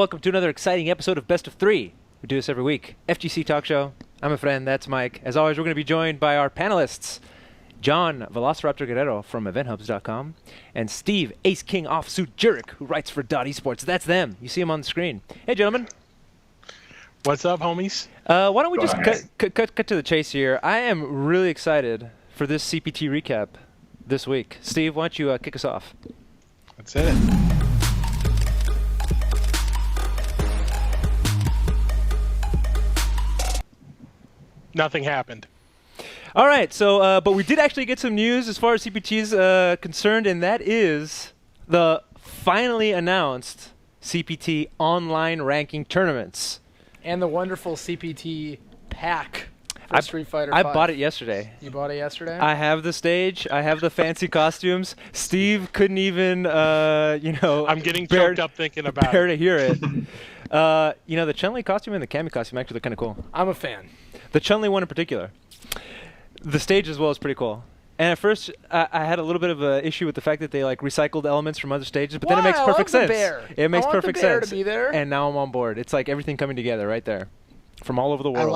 welcome to another exciting episode of Best of 3. We do this every week. FGC Talk Show. I'm a friend, that's Mike. As always, we're going to be joined by our panelists, John Velociraptor Guerrero from EventHubs.com, and Steve Ace King Offsuit Jurek, who writes for Esports. That's them. You see them on the screen. Hey, gentlemen. What's up, homies? Why don't we just cut to the chase here? I am really excited for this CPT recap this week. Steve, why don't you kick us off? That's it. Nothing happened. All right, so but we did actually get some news as far as CPT is concerned, and that is the finally announced CPT online ranking tournaments. And the wonderful CPT pack for Street Fighter 5. I bought it yesterday. You bought it yesterday? I have the stage. I have the fancy costumes. Steve couldn't even, I'm getting choked up thinking about it. Bear to hear it. The Chun-Li costume and the Cammy costume actually look kind of cool. I'm a fan. The Chun-Li one in particular. The stage as well is pretty cool. And at first, I had a little bit of an issue with the fact that they recycled elements from other stages, but then it makes perfect sense. It makes perfect sense. To be there. And now I'm on board. It's like everything coming together right there, from all over the world.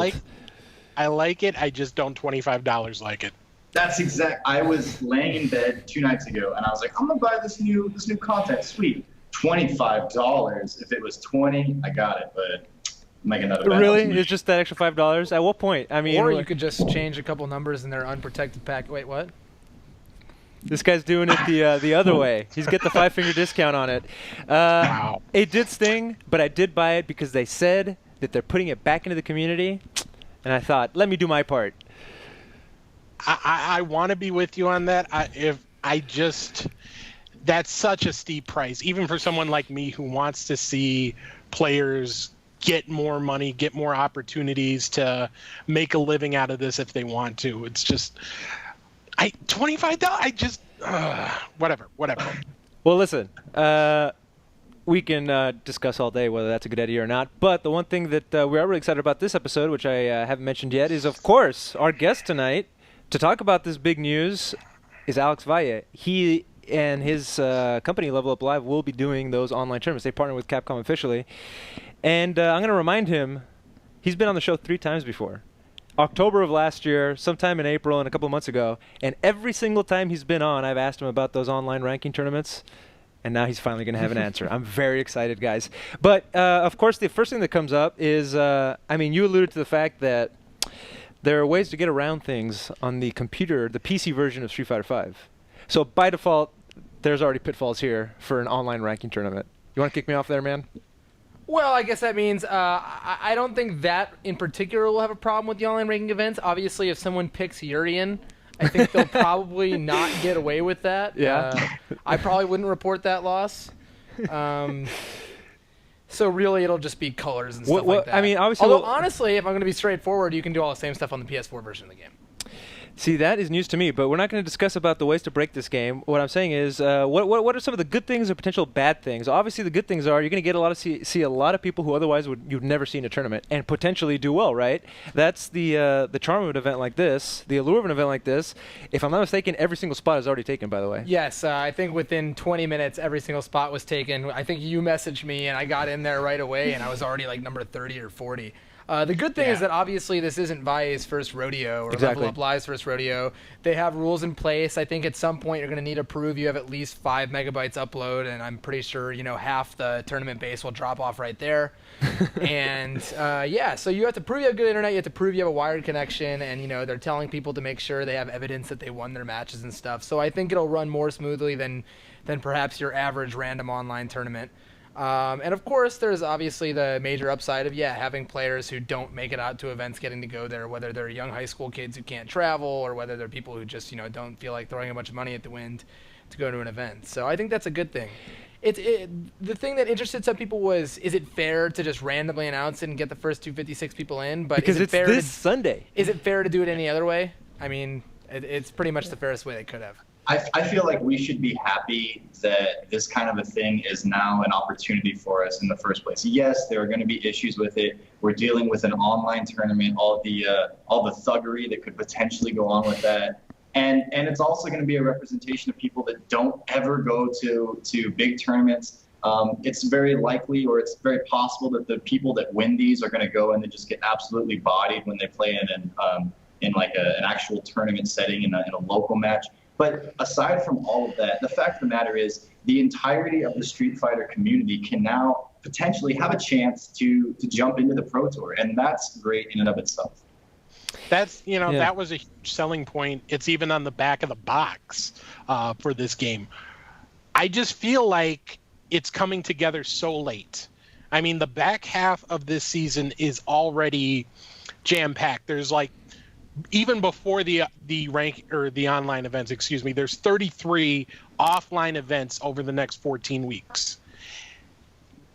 I like it. I just don't $25 like it. That's exact. I was laying in bed 2 nights ago, and I was like, I'm gonna buy this new content. Sweet, $25. If it was 20, I got it, but. Make another bet. Really? It's just that extra $5? At what point? I mean, or you could just change a couple numbers in their unprotected pack. Wait, what? This guy's doing it the other way. He's got the 5-finger discount on it. Wow. It did sting, but I did buy it because they said that they're putting it back into the community, and I thought, let me do my part. I want to be with you on that. That's such a steep price, even for someone like me who wants to see players get more money, get more opportunities to make a living out of this if they want to. It's just, $25. I just, whatever. Well, listen, we can discuss all day whether that's a good idea or not. But the one thing that we are really excited about this episode, which I haven't mentioned yet, is of course our guest tonight to talk about this big news is Alex Valle. He and his company Level Up Live will be doing those online tournaments. They partner with Capcom officially. And I'm going to remind him, he's been on the show 3 times before. October of last year, sometime in April, and a couple of months ago. And every single time he's been on, I've asked him about those online ranking tournaments. And now he's finally going to have an answer. I'm very excited, guys. But, of course, the first thing that comes up is, you alluded to the fact that there are ways to get around things on the computer, the PC version of Street Fighter V. So, by default, there's already pitfalls here for an online ranking tournament. You want to kick me off there, man? Well, I guess that means I don't think that in particular will have a problem with the online ranking events. Obviously, if someone picks Urian, I think they'll probably not get away with that. Yeah. I probably wouldn't report that loss. So really, it'll just be colors and stuff like that. I mean, obviously. Although, honestly, if I'm going to be straightforward, you can do all the same stuff on the PS4 version of the game. See, that is news to me, but we're not going to discuss about the ways to break this game. What I'm saying is, what are some of the good things or potential bad things? Obviously, the good things are you're going to get see a lot of people who otherwise you'd never see in a tournament and potentially do well, right? That's the charm of an event like this, the allure of an event like this. If I'm not mistaken, every single spot is already taken, by the way. Yes, I think within 20 minutes, every single spot was taken. I think you messaged me, and I got in there right away, and I was already like number 30 or 40. The good thing is that obviously this isn't Valle's first rodeo or Level Up Live's first rodeo. They have rules in place. I think at some point you're going to need to prove you have at least 5 megabytes upload, and I'm pretty sure half the tournament base will drop off right there. And so you have to prove you have good internet. You have to prove you have a wired connection, and they're telling people to make sure they have evidence that they won their matches and stuff. So I think it'll run more smoothly than perhaps your average random online tournament. And of course, there's obviously the major upside of, having players who don't make it out to events getting to go there, whether they're young high school kids who can't travel or whether they're people who just, don't feel like throwing a bunch of money at the wind to go to an event. So I think that's a good thing. The thing that interested some people was, is it fair to just randomly announce it and get the first 256 people in? But because it's this Sunday. Is it fair to do it any other way? I mean, it's pretty much the fairest way they could have. I feel like we should be happy that this kind of a thing is now an opportunity for us in the first place. Yes, there are going to be issues with it. We're dealing with an online tournament, all the thuggery that could potentially go on with that. And it's also going to be a representation of people that don't ever go to big tournaments. it's very likely, or it's very possible, that the people that win these are going to go and they just get absolutely bodied when they play in like an actual tournament setting in a local match. But aside from all of that, the fact of the matter is the entirety of the Street Fighter community can now potentially have a chance to jump into the Pro Tour, and that's great in and of itself. That's, that was a huge selling point. It's even on the back of the box for this game. I just feel like it's coming together so late. I mean, the back half of this season is already jam-packed. There's like, even before the rank or the online events, there's 33 offline events over the next 14 weeks.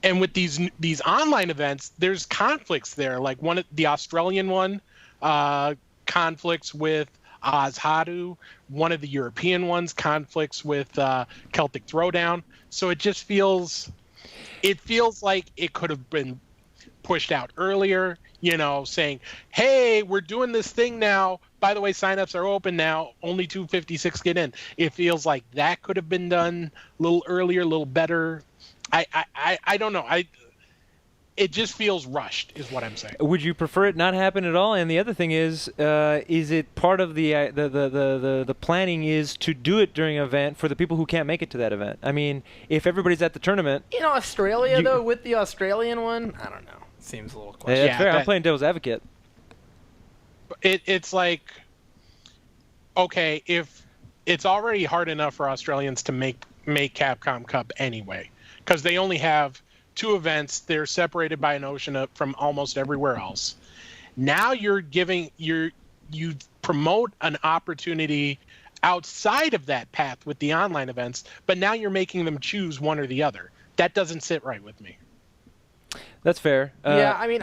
And with these online events, there's conflicts there. Like the Australian one conflicts with Azhadu. One of the European ones conflicts with Celtic Throwdown. So it just feels like it could have been pushed out earlier, saying, hey, we're doing this thing now. By the way, signups are open now. Only 256 get in. It feels like that could have been done a little earlier, a little better. I don't know. It just feels rushed, is what I'm saying. Would you prefer it not happen at all? And the other thing is it part of the planning is to do it during an event for the people who can't make it to that event? I mean, if everybody's at the tournament. In Australia, though, with the Australian one, I don't know. Seems a little questionable. Yeah, that's fair. I'm playing devil's advocate. It's like, okay, if it's already hard enough for Australians to make Capcom Cup anyway, because they only have 2 events. They're separated by an ocean from almost everywhere else. Now you promote an opportunity outside of that path with the online events, but now you're making them choose one or the other. That doesn't sit right with me. That's fair. Yeah, I mean,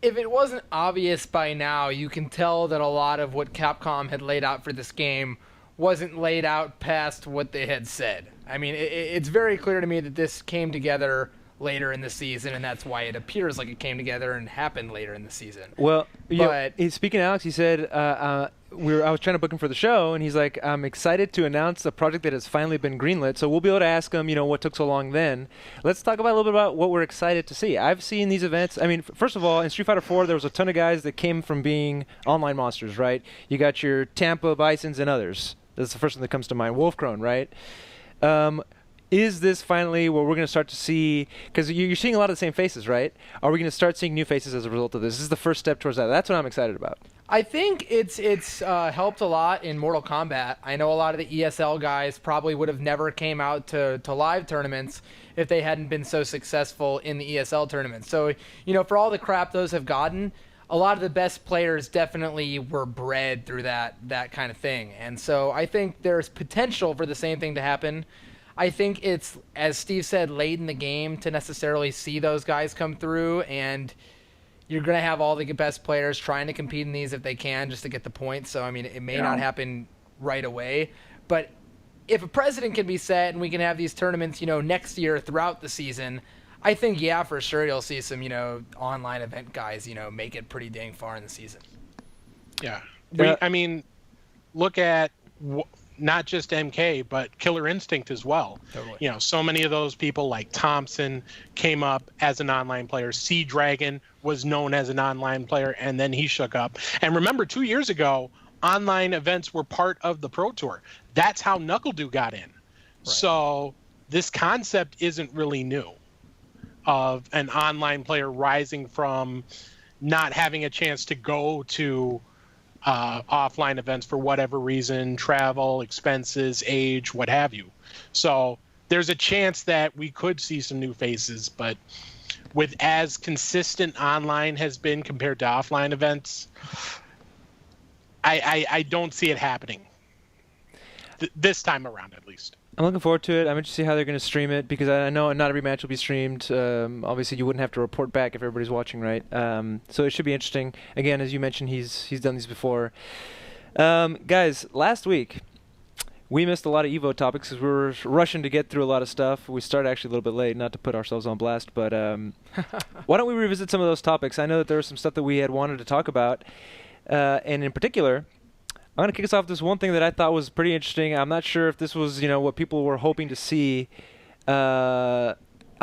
if it wasn't obvious by now, you can tell that a lot of what Capcom had laid out for this game wasn't laid out past what they had said. I mean, it's very clear to me that this came together later in the season, and that's why it appears like it came together and happened later in the season. Well, speaking of Alex, he said, I was trying to book him for the show, and he's like, I'm excited to announce a project that has finally been greenlit, so we'll be able to ask him, what took so long then. Let's talk about a little bit about what we're excited to see. I've seen these events. I mean, first of all, in Street Fighter 4, there was a ton of guys that came from being online monsters, right? You got your Tampa Bisons and others. That's the first one that comes to mind. Wolfkrone, right? Is this finally where we're going to start to see, because you're seeing a lot of the same faces, right? Are we going to start seeing new faces as a result of this? This is the first step towards that. That's what I'm excited about. I think it's helped a lot in Mortal Kombat. I know a lot of the ESL guys probably would have never came out to live tournaments if they hadn't been so successful in the ESL tournament. So, for all the crap those have gotten, a lot of the best players definitely were bred through that kind of thing. And so I think there's potential for the same thing to happen. I think it's, as Steve said, late in the game to necessarily see those guys come through, and you're going to have all the best players trying to compete in these if they can just to get the points. So, I mean, it may not happen right away. But if a precedent can be set and we can have these tournaments, next year throughout the season, I think, for sure you'll see some, online event guys, make it pretty dang far in the season. Yeah. I mean, look at not just MK, but Killer Instinct as well. Totally. So many of those people like Thompson came up as an online player. Sea Dragon was known as an online player, and then he shook up. And remember, 2 years ago, online events were part of the Pro Tour. That's how NuckleDo got in. Right. So this concept isn't really new, of an online player rising from not having a chance to go to offline events for whatever reason, travel, expenses, age, what have you. So there's a chance that we could see some new faces, but with as consistent online has been compared to offline events, I don't see it happening this time around, at least. I'm looking forward to it. I'm interested to see how they're going to stream it, because I know not every match will be streamed. Obviously, you wouldn't have to report back if everybody's watching, right? So it should be interesting. Again, as you mentioned, he's done these before. Guys, last week, we missed a lot of Evo topics because we were rushing to get through a lot of stuff. We started actually a little bit late, not to put ourselves on blast, but why don't we revisit some of those topics? I know that there was some stuff that we had wanted to talk about, and in particular, I'm going to kick us off with this one thing that I thought was pretty interesting. I'm not sure if this was, what people were hoping to see. on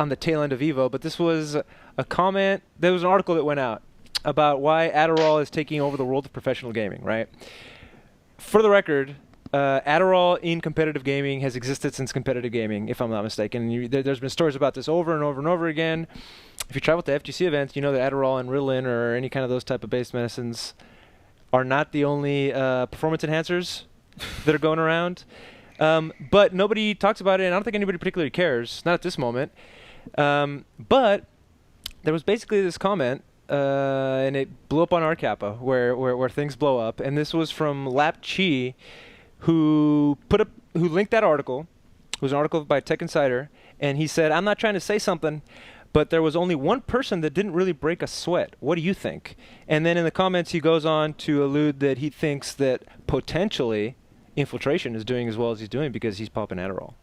the tail end of Evo, but this was a comment. There was an article that went out about why Adderall is taking over the world of professional gaming, right? For the record, Adderall in competitive gaming has existed since competitive gaming, if I'm not mistaken. There's been stories about this over and over and over again. If you travel to FGC events, you know that Adderall and Ritalin or any kind of those type of base medicines are not the only performance enhancers that are going around. But nobody talks about it, and I don't think anybody particularly cares, not at this moment. But there was basically this comment, and it blew up on our Kappa, where things blow up. And this was from Lap Chi, who linked that article. It was an article by Tech Insider, and he said, "I'm not trying to say something, but there was only one person that didn't really break a sweat. What do you think?" And then in the comments, he goes on to allude that he thinks that potentially Infiltration is doing as well as he's doing because he's popping Adderall.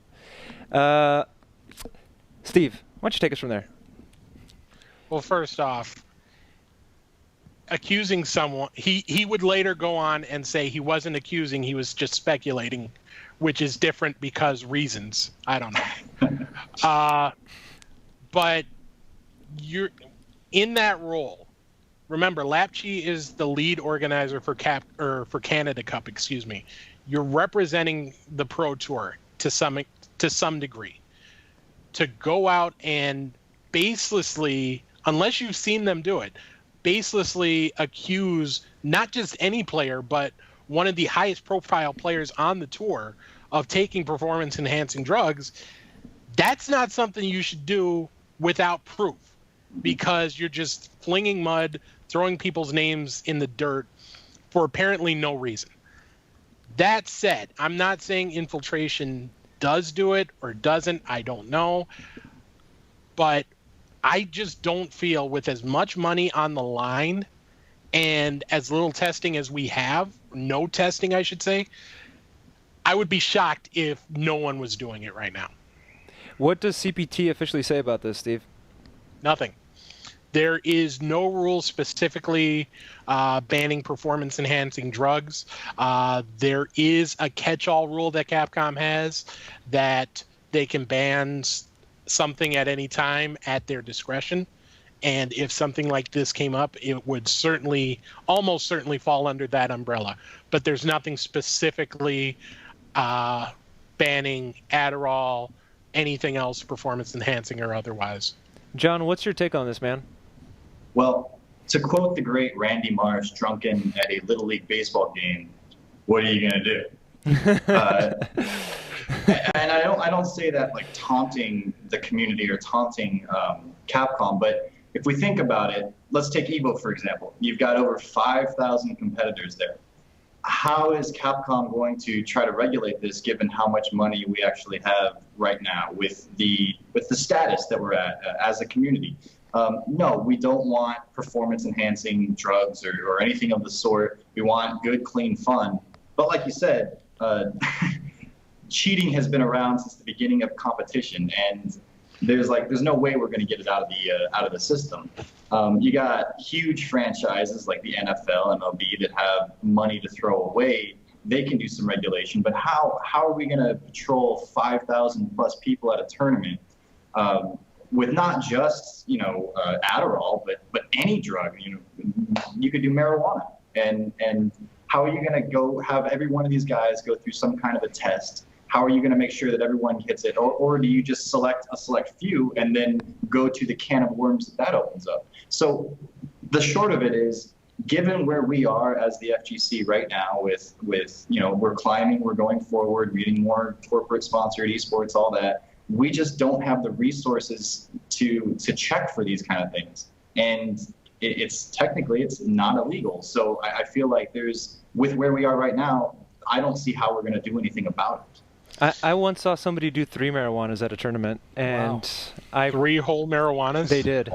Steve, why don't you take us from there? Well, first off, accusing someone, he would later go on and say he wasn't accusing, he was just speculating, which is different because reasons. I don't know. But you're in that role. Remember, Lapchi is the lead organizer for Canada Cup, excuse me. You're representing the Pro Tour to some degree. To go out and baselessly, unless you've seen them do it, baselessly accuse not just any player, but one of the highest profile players on the tour of taking performance enhancing drugs, that's not something you should do without proof, because you're just flinging mud, throwing people's names in the dirt for apparently no reason. That said, I'm not saying Infiltration does do it or doesn't. I don't know. But I just don't feel, with as much money on the line and as little testing as we have, no testing, I should say, I would be shocked if no one was doing it right now. What does CPT officially say about this, Steve? Nothing. There is no rule specifically banning performance-enhancing drugs. There is a catch-all rule that Capcom has that they can ban something at any time at their discretion. And if something like this came up, it would almost certainly fall under that umbrella. But there's nothing specifically banning Adderall, anything else performance-enhancing or otherwise. John, what's your take on this, man? Well, to quote the great Randy Marsh, drunken at a Little League baseball game, what are you going to do? And I don't say that like taunting the community or taunting Capcom, but if we think about it, let's take Evo, for example. You've got over 5,000 competitors there. How is Capcom going to try to regulate this, given how much money we actually have right now with the status that we're at as a community? No, we don't want performance-enhancing drugs or anything of the sort. We want good, clean fun. But like you said, cheating has been around since the beginning of competition, and there's no way we're going to get it out of the system. You got huge franchises like the NFL, MLB that have money to throw away. They can do some regulation, but how are we going to patrol 5,000 plus people at a tournament with not just Adderall, but any drug? You could do marijuana, and how are you going to go have every one of these guys go through some kind of a test? How are you going to make sure that everyone hits it? Or do you just select a select few and then go to the can of worms that opens up? So the short of it is, given where we are as the FGC right now with we're climbing, we're going forward, getting more corporate sponsored esports, all that, we just don't have the resources to check for these kind of things. And it's not illegal. So I feel like with where we are right now, I don't see how we're going to do anything about it. I once saw somebody do 3 marijuanas at a tournament, and wow. 3 whole marijuanas? They did.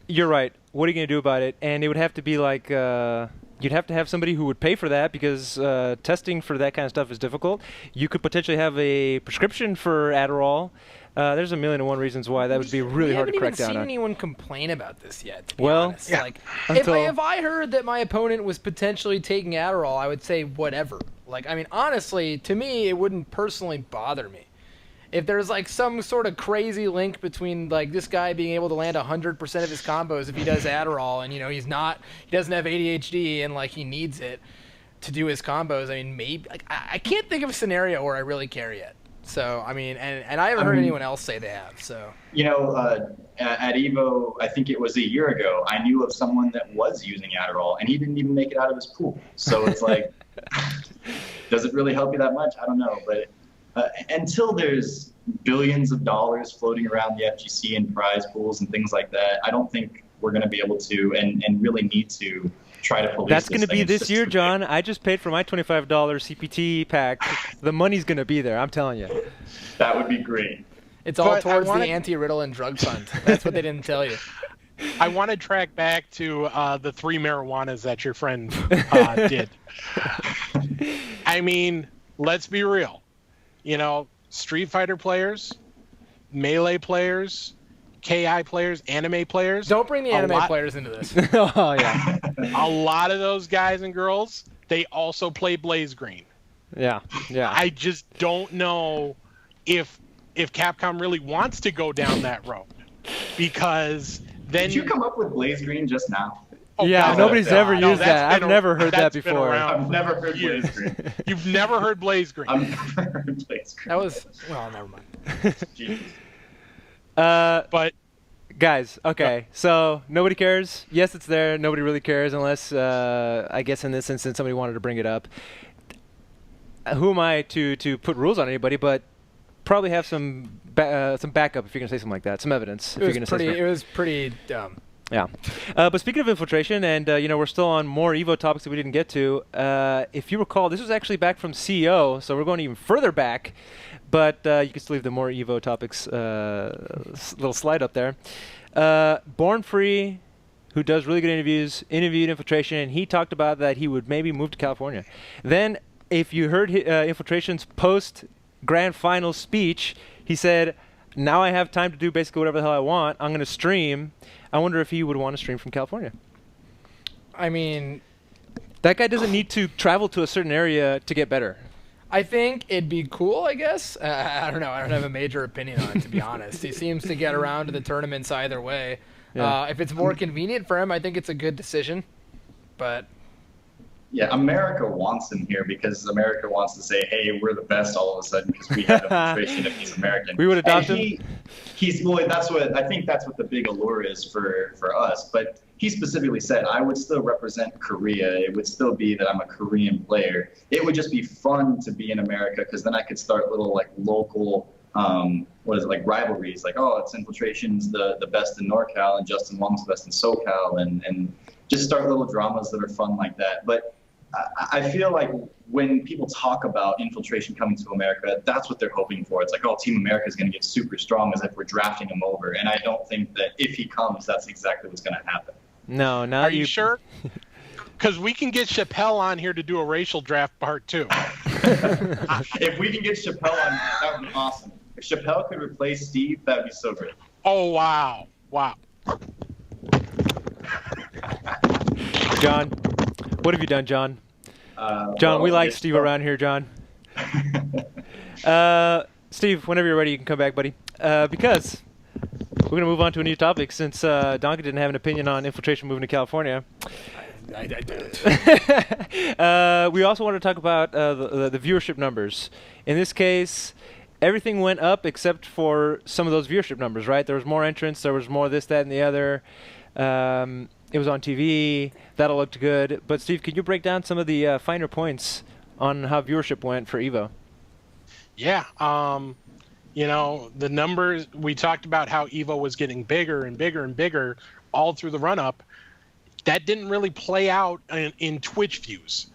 You're right. What are you going to do about it? And it would have to be like you'd have to have somebody who would pay for that, because testing for that kind of stuff is difficult. You could potentially have a prescription for Adderall. There's a million and one reasons why that would be really hard to crack down on. I haven't even seen anyone complain about this yet, to be well, honest. Yeah. Like, if I heard that my opponent was potentially taking Adderall, I would say whatever. Like, I mean, honestly, to me, it wouldn't personally bother me. if there's like some sort of crazy link between like this guy being able to land 100% of his combos if he does Adderall, and he doesn't have ADHD and like he needs it to do his combos. I mean, maybe like, I can't think of a scenario where I really care yet. So I mean, and I haven't heard anyone else say they have. So at Evo, I think it was a year ago, I knew of someone that was using Adderall, and he didn't even make it out of his pool. So it's like, does it really help you that much? I don't know, but. Until there's billions of dollars floating around the FGC and prize pools and things like that, I don't think we're going to be able to and really need to try to police That's going to be this year, John. I just paid for my $25 CPT pack. The money's going to be there, I'm telling you. That would be great. It's all towards the anti-Ritalin drug fund. That's what they didn't tell you. I want to track back to the 3 marijuanas that your friend did. I mean, let's be real. Street Fighter players, Melee players, KI players, anime players. Don't bring the anime players into this. Oh, yeah. A lot of those guys and girls, they also play Blaze Green. Yeah. I just don't know if Capcom really wants to go down that road, because then... Did you come up with Blaze Green just now? Oh, yeah, God, nobody's ever used that. I've never heard that before. I've never heard Blaze Green. You've never heard Blaze Green. I've never heard Blaze Green. That was... Well, never mind. But... Guys, okay, so nobody cares. Yes, it's there. Nobody really cares unless, I guess in this instance, somebody wanted to bring it up. Who am I to put rules on anybody, but probably have some backup if you're going to say something like that, some evidence. It was pretty dumb. Yeah. But speaking of infiltration, and we're still on more Evo topics that we didn't get to. If you recall, this was actually back from CEO, so we're going even further back. But you can still leave the more Evo topics little slide up there. Born Free, who does really good interviews, interviewed Infiltration, and he talked about that he would maybe move to California. Then, if you heard Infiltration's post-grand final speech, he said, now I have time to do basically whatever the hell I want. I'm going to stream. I wonder if he would want to stream from California. I mean... That guy doesn't need to travel to a certain area to get better. I think it'd be cool, I guess. I don't know. I don't have a major opinion on it, to be honest. He seems to get around to the tournaments either way. Yeah. If it's more convenient for him, I think it's a good decision. But... Yeah, America wants him here because America wants to say, hey, we're the best all of a sudden because we have infiltration if he's American. We would adopt him? I think that's what the big allure is for us. But he specifically said, I would still represent Korea. It would still be that I'm a Korean player. It would just be fun to be in America because then I could start little like local, rivalries. Like, oh, it's Infiltration's the best in NorCal and Justin Wong's the best in SoCal and just start little dramas that are fun like that. But I feel like when people talk about Infiltration coming to America, that's what they're hoping for. It's like, oh, Team America is going to get super strong as if we're drafting him over. And I don't think that if he comes, that's exactly what's going to happen. No, not Are you sure? Because we can get Chappelle on here to do a racial draft part 2. If we can get Chappelle on, that would be awesome. If Chappelle could replace Steve, that would be so great. Oh, wow. Wow. John, what have you done, John? John, we like Steve around here, John. Steve, whenever you're ready, you can come back, buddy. Because we're going to move on to a new topic since Donkey didn't have an opinion on Infiltration moving to California. I didn't. We also want to talk about the viewership numbers. In this case, everything went up except for some of those viewership numbers, right? There was more entrants, there was more this, that, and the other. It was on TV. That all looked good. But, Steve, can you break down some of the finer points on how viewership went for EVO? Yeah. The numbers, we talked about how EVO was getting bigger and bigger and bigger all through the run-up. That didn't really play out in Twitch views.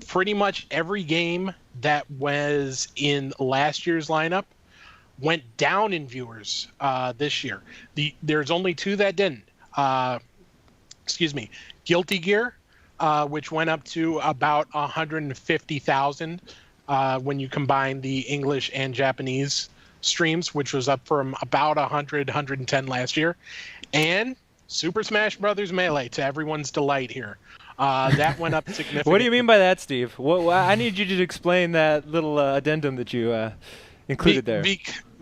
Pretty much every game that was in last year's lineup went down in viewers this year. There's only 2 that didn't. Guilty Gear, which went up to about 150,000 when you combine the English and Japanese streams, which was up from about 100, 110 last year. And Super Smash Bros. Melee, to everyone's delight here. That went up significantly. What do you mean by that, Steve? I need you to explain that little addendum that you included there.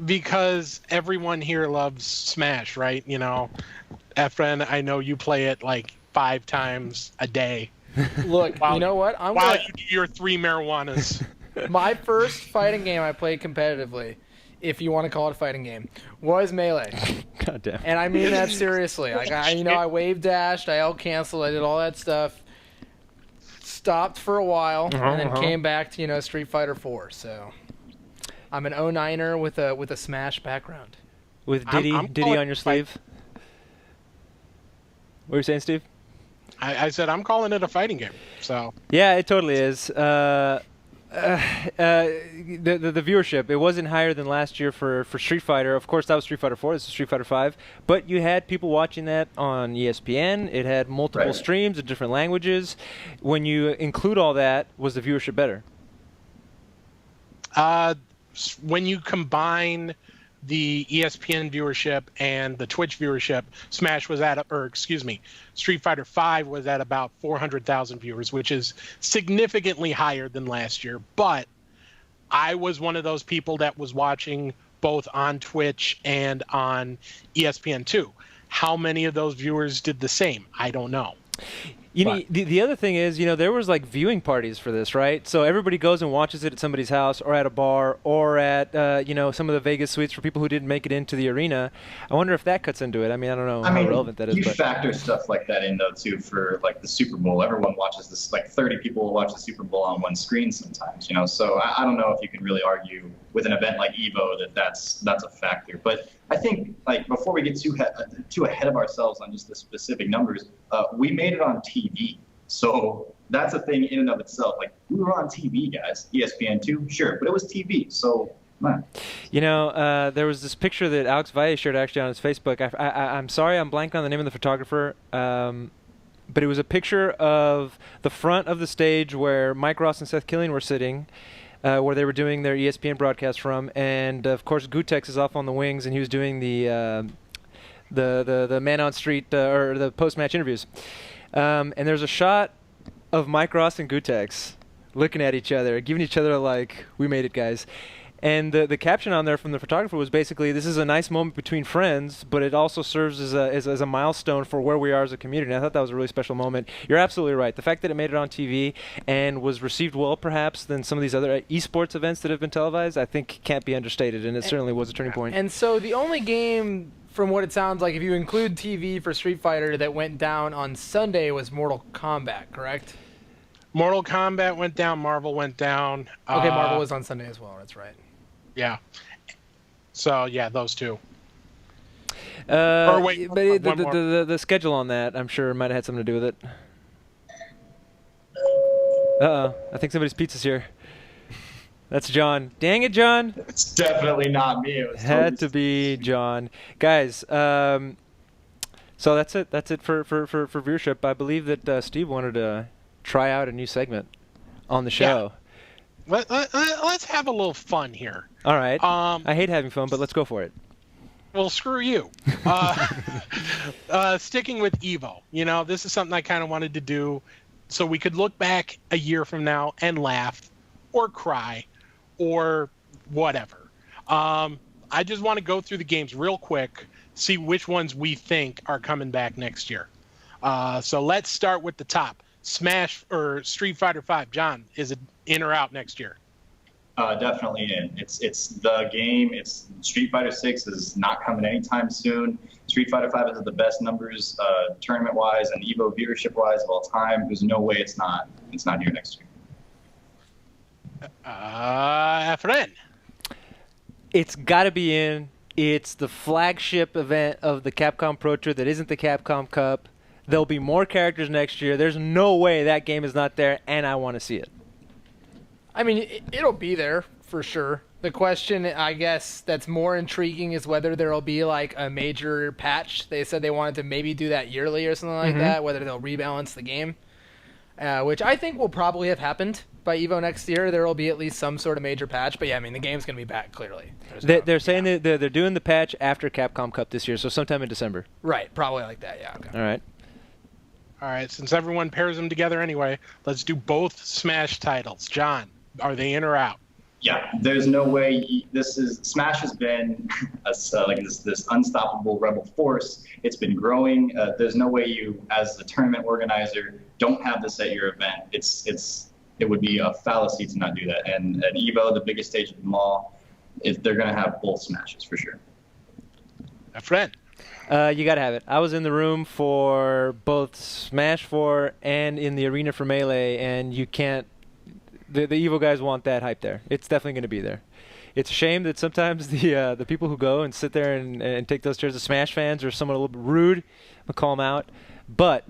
Because everyone here loves Smash, right? You know, Efren, I know you play it like 5 times a day. Look, you know what? While you do your 3 marijuanas. My first fighting game I played competitively, if you want to call it a fighting game, was Melee. God damn. And I mean that seriously. Like I wave dashed, I canceled, I did all that stuff. Stopped for a while, and then came back to Street Fighter 4. So I'm an 09er with a Smash background. With Diddy on your sleeve. What were you saying, Steve? I said I'm calling it a fighting game. So yeah, it totally is. The viewership, it wasn't higher than last year for Street Fighter. Of course, that was Street Fighter 4. This is Street Fighter 5. But you had people watching that on ESPN. It had multiple streams in different languages. When you include all that, was the viewership better? When you combine the ESPN viewership and the Twitch viewership, Street Fighter 5 was at about 400,000 viewers, which is significantly higher than last year. But I was one of those people that was watching both on Twitch and on ESPN2. How many of those viewers did the same? I don't know. The other thing is, there was like viewing parties for this, right? So everybody goes and watches it at somebody's house or at a bar or at, some of the Vegas suites for people who didn't make it into the arena. I wonder if that cuts into it. I mean, I don't know how relevant that is. You factor stuff like that in, though, too, for like the Super Bowl. Everyone watches this, like 30 people will watch the Super Bowl on one screen sometimes, So I don't know if you can really argue with an event like Evo that's a factor. But I think, like, before we get too ahead of ourselves on just the specific numbers, we made it on TV. So that's a thing in and of itself. Like, we were on TV, guys. ESPN2, sure, but it was TV. So, man. There was this picture that Alex Valle shared actually on his Facebook. I'm sorry, I'm blanking on the name of the photographer. But it was a picture of the front of the stage where Mike Ross and Seth Killian were sitting, where they were doing their ESPN broadcast from, and of course Gutex is off on the wings, and he was doing the man on street or the post-match interviews. And there's a shot of Mike Ross and Gutex looking at each other, giving each other like, "We made it, guys." And the caption on there from the photographer was basically, "This is a nice moment between friends, but it also serves as a milestone for where we are as a community." And I thought that was a really special moment. You're absolutely right. The fact that it made it on TV and was received well, perhaps, than some of these other esports events that have been televised, I think can't be understated, and it certainly was a turning point. And so the only game, from what it sounds like, if you include TV for Street Fighter, that went down on Sunday was Mortal Kombat, correct? Mortal Kombat went down. Marvel went down. Okay, Marvel was on Sunday as well. That's right. Yeah. So, yeah, those two. Or wait, but the schedule on that, I'm sure, might have had something to do with it. Uh-oh. I think somebody's pizza's here. That's John. Dang it, John. It's definitely not me. It had to be John. Guys, so that's it. That's it for viewership. I believe that Steve wanted to try out a new segment on the show. Yeah. Let's have a little fun here. All right. I hate having fun, but let's go for it. Well, screw you. Sticking with Evo, this is something I kind of wanted to do so we could look back a year from now and laugh or cry or whatever. I just want to go through the games real quick, see which ones we think are coming back next year. So let's start with the top. Smash or Street Fighter 5. John, is it in or out next year? Definitely in. It's the game. It's Street Fighter 6 is not coming anytime soon. Street Fighter 5 has the best numbers tournament-wise and Evo viewership-wise of all time. There's no way it's not here next year. Efren. It's got to be in. It's the flagship event of the Capcom Pro Tour that isn't the Capcom Cup. There'll be more characters next year. There's no way that game is not there, and I want to see it. I mean, it'll be there for sure. The question, I guess, that's more intriguing is whether there'll be like a major patch. They said they wanted to maybe do that yearly or something like that, whether they'll rebalance the game, which I think will probably have happened by Evo next year. There will be at least some sort of major patch. But, yeah, I mean, the game's going to be back, clearly. They're saying that they're doing the patch after Capcom Cup this year, so sometime in December. Right, probably like that, yeah. Okay. All right. All right, since everyone pairs them together anyway, let's do both Smash titles. John, are they in or out? Yeah, there's no way. Smash has been like this unstoppable rebel force. It's been growing. There's no way you, as the tournament organizer, don't have this at your event. It would be a fallacy to not do that. And at Evo, the biggest stage of them all, they're going to have both Smashes for sure. A friend. You got to have it. I was in the room for both Smash 4 and in the arena for Melee, and you can't. The Evo guys want that hype there. It's definitely going to be there. It's a shame that sometimes the people who go and sit there and take those chairs, the Smash fans, are somewhat a little bit rude. I'm going to call them out. But,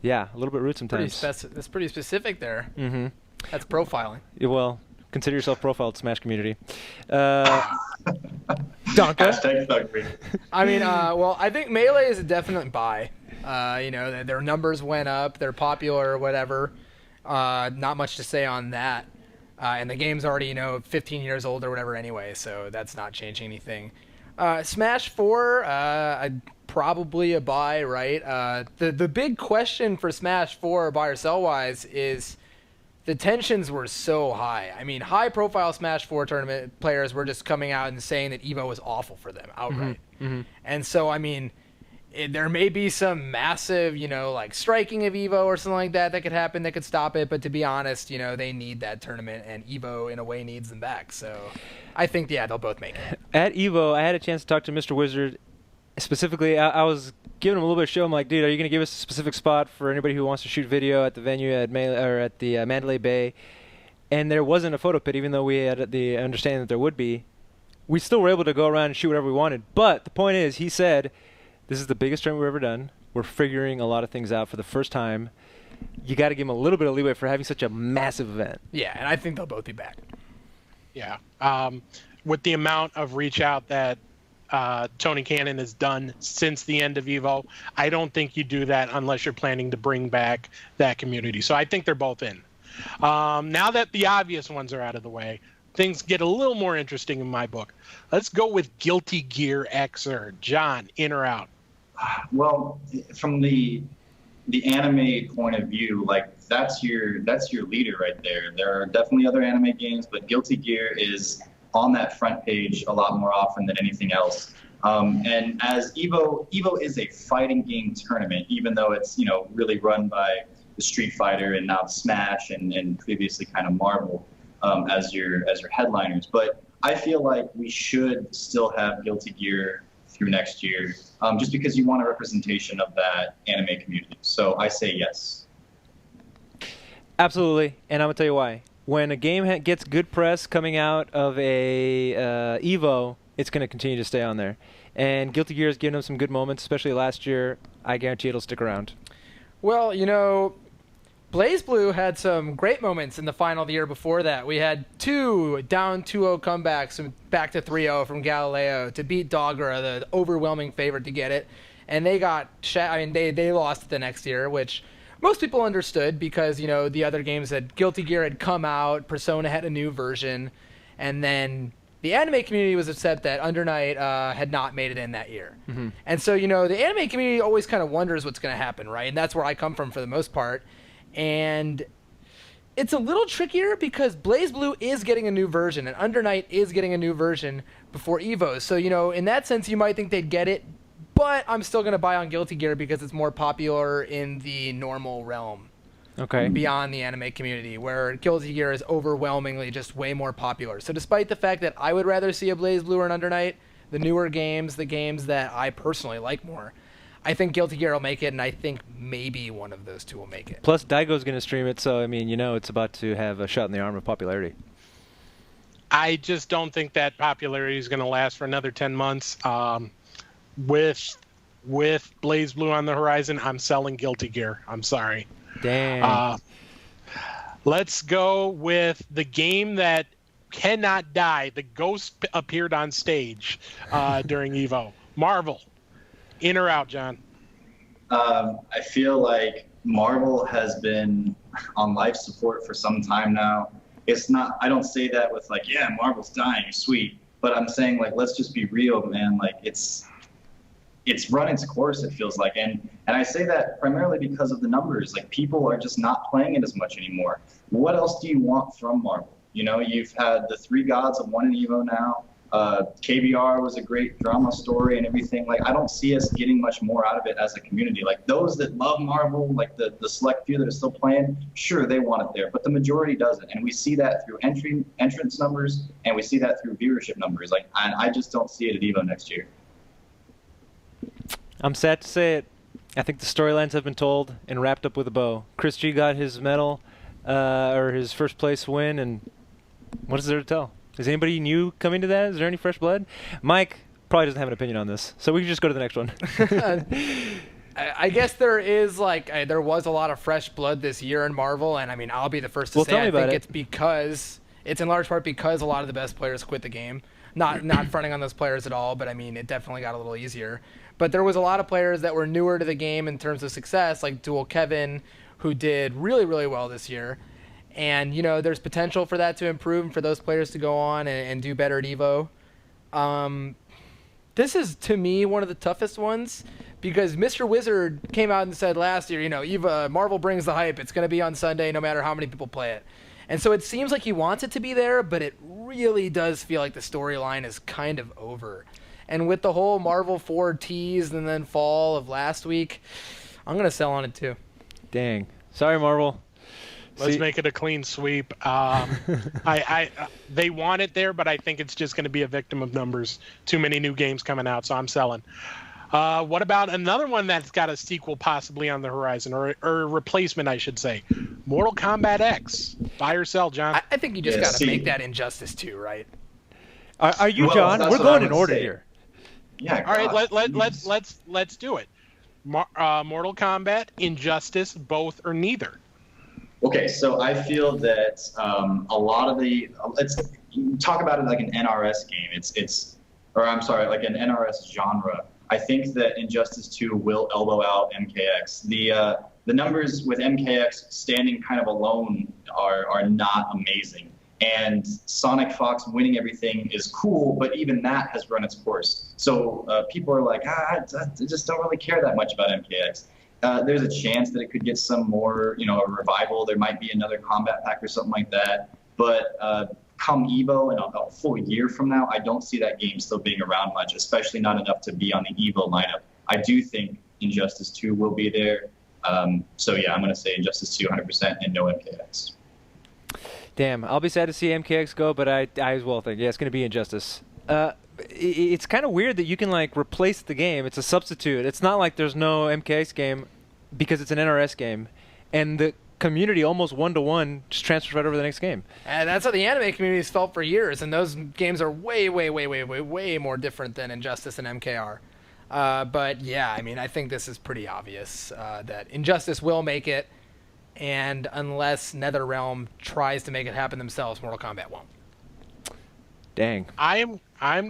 yeah, a little bit rude sometimes. That's pretty specific there. Mm-hmm. That's profiling. Yeah, well, consider yourself profiled, Smash community. Donka? I mean, well, I think Melee is a definite buy. Their numbers went up. They're popular or whatever. Not much to say on that. And the game's already, 15 years old or whatever anyway, so that's not changing anything. Smash 4, probably a buy, right? The big question for Smash 4, buy or sell-wise, is the tensions were so high. I mean, high-profile Smash 4 tournament players were just coming out and saying that EVO was awful for them outright. Mm-hmm. And so, I mean, there may be some massive, like striking of EVO or something like that could happen that could stop it. But to be honest, they need that tournament, and EVO in a way needs them back. So I think, they'll both make it. At EVO, I had a chance to talk to Mr. Wizard. Specifically, I was giving him a little bit of show. I'm like, dude, are you going to give us a specific spot for anybody who wants to shoot video at the venue at the Mandalay Bay? And there wasn't a photo pit, even though we had the understanding that there would be. We still were able to go around and shoot whatever we wanted. But the point is, he said, this is the biggest tournament we've ever done. We're figuring a lot of things out for the first time. You got to give them a little bit of leeway for having such a massive event. Yeah, and I think they'll both be back. Yeah. With the amount of reach out that Tony Cannon has done since the end of EVO, I don't think you do that unless you're planning to bring back that community. So I think they're both in. Now that the obvious ones are out of the way, things get a little more interesting in my book. Let's go with Guilty Gear Xer. John, in or out? Well, from the anime point of view, like that's your leader right there. There are definitely other anime games, but Guilty Gear is on that front page a lot more often than anything else. And as Evo is a fighting game tournament, even though it's really run by the Street Fighter and now Smash and previously kind of Marvel as your headliners. But I feel like we should still have Guilty Gear through next year, just because you want a representation of that anime community. So I say yes. Absolutely, and I'm going to tell you why. When a game gets good press coming out of a EVO, it's going to continue to stay on there. And Guilty Gear has given them some good moments, especially last year. I guarantee it'll stick around. Well, BlazBlue had some great moments in the final of the year before that. We had 2 down 2-0 comebacks and back to 3-0 from Galileo to beat Dogra, the overwhelming favorite to get it. And they got they lost the next year, which most people understood because, the other games that Guilty Gear had come out, Persona had a new version, and then the anime community was upset that Under Night had not made it in that year. Mm-hmm. And so, the anime community always kind of wonders what's going to happen, right? And that's where I come from for the most part. And it's a little trickier because BlazBlue is getting a new version and Under Night is getting a new version before EVO. So, in that sense, you might think they'd get it, but I'm still going to buy on Guilty Gear because it's more popular in the normal realm. Okay. Beyond the anime community, where Guilty Gear is overwhelmingly just way more popular. So despite the fact that I would rather see a BlazBlue or an Under Night, the newer games, the games that I personally like more, I think Guilty Gear will make it, and I think maybe one of those two will make it. Plus, Daigo's going to stream it, so, it's about to have a shot in the arm of popularity. I just don't think that popularity is going to last for another 10 months. With BlazBlue on the horizon, I'm selling Guilty Gear. I'm sorry. Damn. Let's go with the game that cannot die. The ghost appeared on stage during EVO. Marvel. In or out, John? I feel like Marvel has been on life support for some time now. It's not, I don't say that with like, yeah, Marvel's dying, sweet. But I'm saying like, let's just be real, man. Like it's run its course, it feels like. And I say that primarily because of the numbers. Like people are just not playing it as much anymore. What else do you want from Marvel? You know, you've had the 3 gods of 1 in Evo now. KBR was a great drama story and everything. Like, I don't see us getting much more out of it as a community. Like, those that love Marvel, like the select few that are still playing, sure, they want it there, but the majority doesn't. And we see that through entrance numbers, and we see that through viewership numbers. Like, I just don't see it at Evo next year. I'm sad to say it. I think the storylines have been told and wrapped up with a bow. Chris G got his medal, or his first place win, and what is there to tell? Is anybody new coming to that? Is there any fresh blood? Mike probably doesn't have an opinion on this, so we can just go to the next one. I guess there is there was a lot of fresh blood this year in Marvel, and I mean, I'll be the first to say I think it's in large part because a lot of the best players quit the game. Not fronting on those players at all, but I mean, it definitely got a little easier. But there was a lot of players that were newer to the game in terms of success, like Dual Kevin, who did really, really well this year. And, you know, there's potential for that to improve and for those players to go on and do better at EVO. This is, to me, one of the toughest ones because Mr. Wizard came out and said last year, you know, Marvel brings the hype. It's going to be on Sunday no matter how many people play it. And so it seems like he wants it to be there, but it really does feel like the storyline is kind of over. And with the whole Marvel 4 tease and then fall of last week, I'm going to sell on it too. Dang. Sorry, Marvel. Let's make it a clean sweep. They want it there, but I think it's just going to be a victim of numbers. Too many new games coming out, so I'm selling. What about another one that's got a sequel possibly on the horizon, or a replacement, I should say? Mortal Kombat X. Buy or sell, John? I think you just got to make that Injustice 2, right? Are you, John? We're going in order here. Yeah. All right, let's do it. Mortal Kombat, Injustice, both or neither. Okay, so I feel that a lot of let's talk about it like an NRS game. Like an NRS genre. I think that Injustice 2 will elbow out MKX. The numbers with MKX standing kind of alone are not amazing. And Sonic Fox winning everything is cool, but even that has run its course. So people are like, I just don't really care that much about MKX. There's a chance that it could get some more, a revival. There might be another combat pack or something like that. But come EVO in a full year from now, I don't see that game still being around much, especially not enough to be on the EVO lineup. I do think Injustice 2 will be there. So yeah, I'm going to say Injustice 2 100% and no MKX. Damn, I'll be sad to see MKX go, but I as well think, yeah, it's going to be Injustice. It's kind of weird that you can replace the game. It's a substitute. It's not like there's no MKX game because it's an NRS game, and the community almost 1-to-1 just transfers right over the next game. And that's how the anime community has felt for years, and those games are way, way, way, way, way, way more different than Injustice and MKR. But yeah, I mean, I think this is pretty obvious that Injustice will make it, and unless NetherRealm tries to make it happen themselves, Mortal Kombat won't. Dang. I'm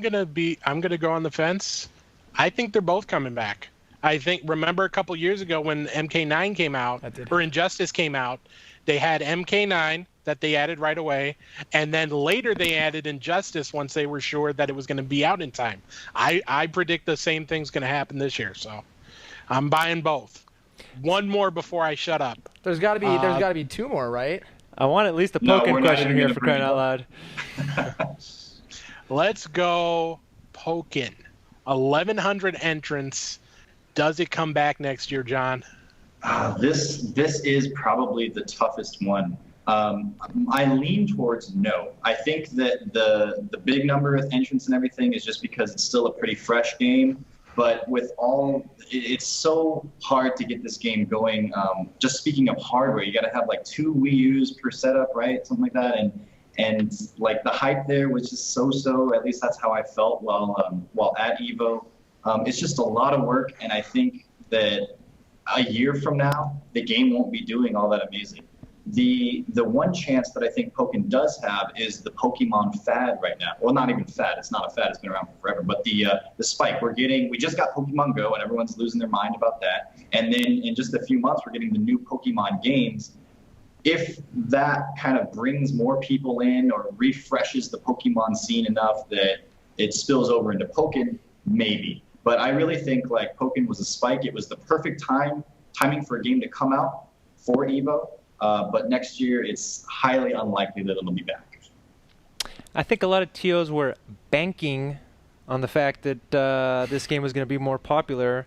gonna go on the fence. I think they're both coming back. I think, remember a couple years ago when MK9 came out, or Injustice came out, they had MK9 that they added right away, and then later they added Injustice once they were sure that it was going to be out in time. I predict the same thing's going to happen this year, so I'm buying both. One more before I shut up. There's got to be 2 more, right? I want at least a Pokken question here for crying out loud. Let's go Pokken. 1,100 entrants. Does it come back next year, John? This is probably the toughest one. I lean towards no. I think that the big number of entrants and everything is just because it's still a pretty fresh game. But with it's so hard to get this game going. Just speaking of hardware, you got to have 2 Wii U's per setup, right? Something like that. And the hype there was just so. At least that's how I felt while at EVO. It's just a lot of work, and I think that a year from now, the game won't be doing all that amazing. The one chance that I think Pokken does have is the Pokemon fad right now. Well, not even fad. It's not a fad. It's been around for forever. But the spike. We just got Pokemon Go, and everyone's losing their mind about that. And then in just a few months, we're getting the new Pokemon games. If that kind of brings more people in or refreshes the Pokemon scene enough that it spills over into Pokken, maybe. But I really think Pokken was a spike. It was the perfect timing for a game to come out for EVO. But next year, it's highly unlikely that it'll be back. I think a lot of TOs were banking on the fact that this game was going to be more popular,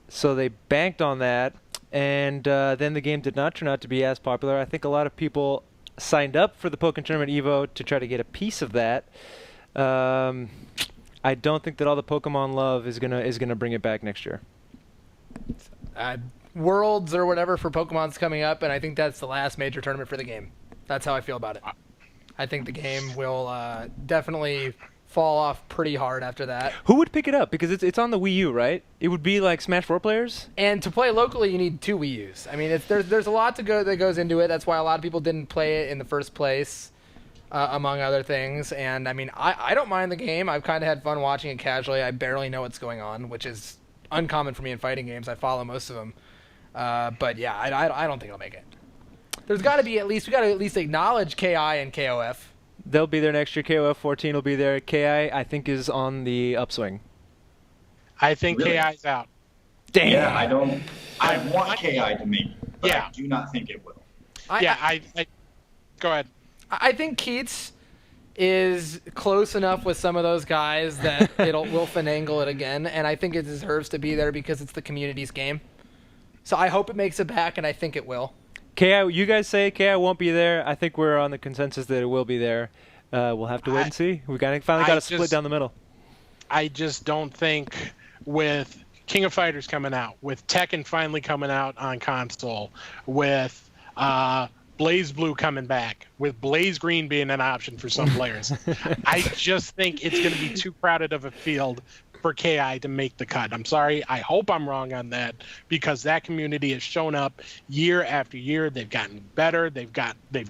so they banked on that, and then the game did not turn out to be as popular. I think a lot of people signed up for the Pokken Tournament Evo to try to get a piece of that. I don't think that all the Pokemon love is gonna bring it back next year. Worlds or whatever for Pokemon's coming up, and I think that's the last major tournament for the game. That's how I feel about it. I think the game will definitely fall off pretty hard after that. Who would pick it up? Because it's on the Wii U, right? It would be like Smash 4 players? And to play locally, you need 2 Wii U's. I mean, there's a lot that goes into it. That's why a lot of people didn't play it in the first place, among other things. And, I mean, I don't mind the game. I've kind of had fun watching it casually. I barely know what's going on, which is uncommon for me in fighting games. I follow most of them. But, yeah, I don't think it'll make it. There's got to be we got to at least acknowledge KI and KOF. They'll be there next year. KOF 14 will be there. KI, I think, is on the upswing. I think Really? KI's out. Damn. Yeah, I want KI to make it, but Yeah. I do not think it will. I go ahead. I think Keats is close enough with some of those guys that we'll finagle it again, and I think it deserves to be there because it's the community's game. So I hope it makes it back, and I think it will. KI, you guys say KI won't be there. I think we're on the consensus that it will be there. We'll have to wait and see. We finally got a split down the middle. I just don't think with King of Fighters coming out, with Tekken finally coming out on console, with Blaze Blue coming back, with Blaze Green being an option for some players, I just think it's going to be too crowded of a field for KI to make the cut. I'm sorry. I hope I'm wrong on that because that community has shown up year after year. They've gotten better. They've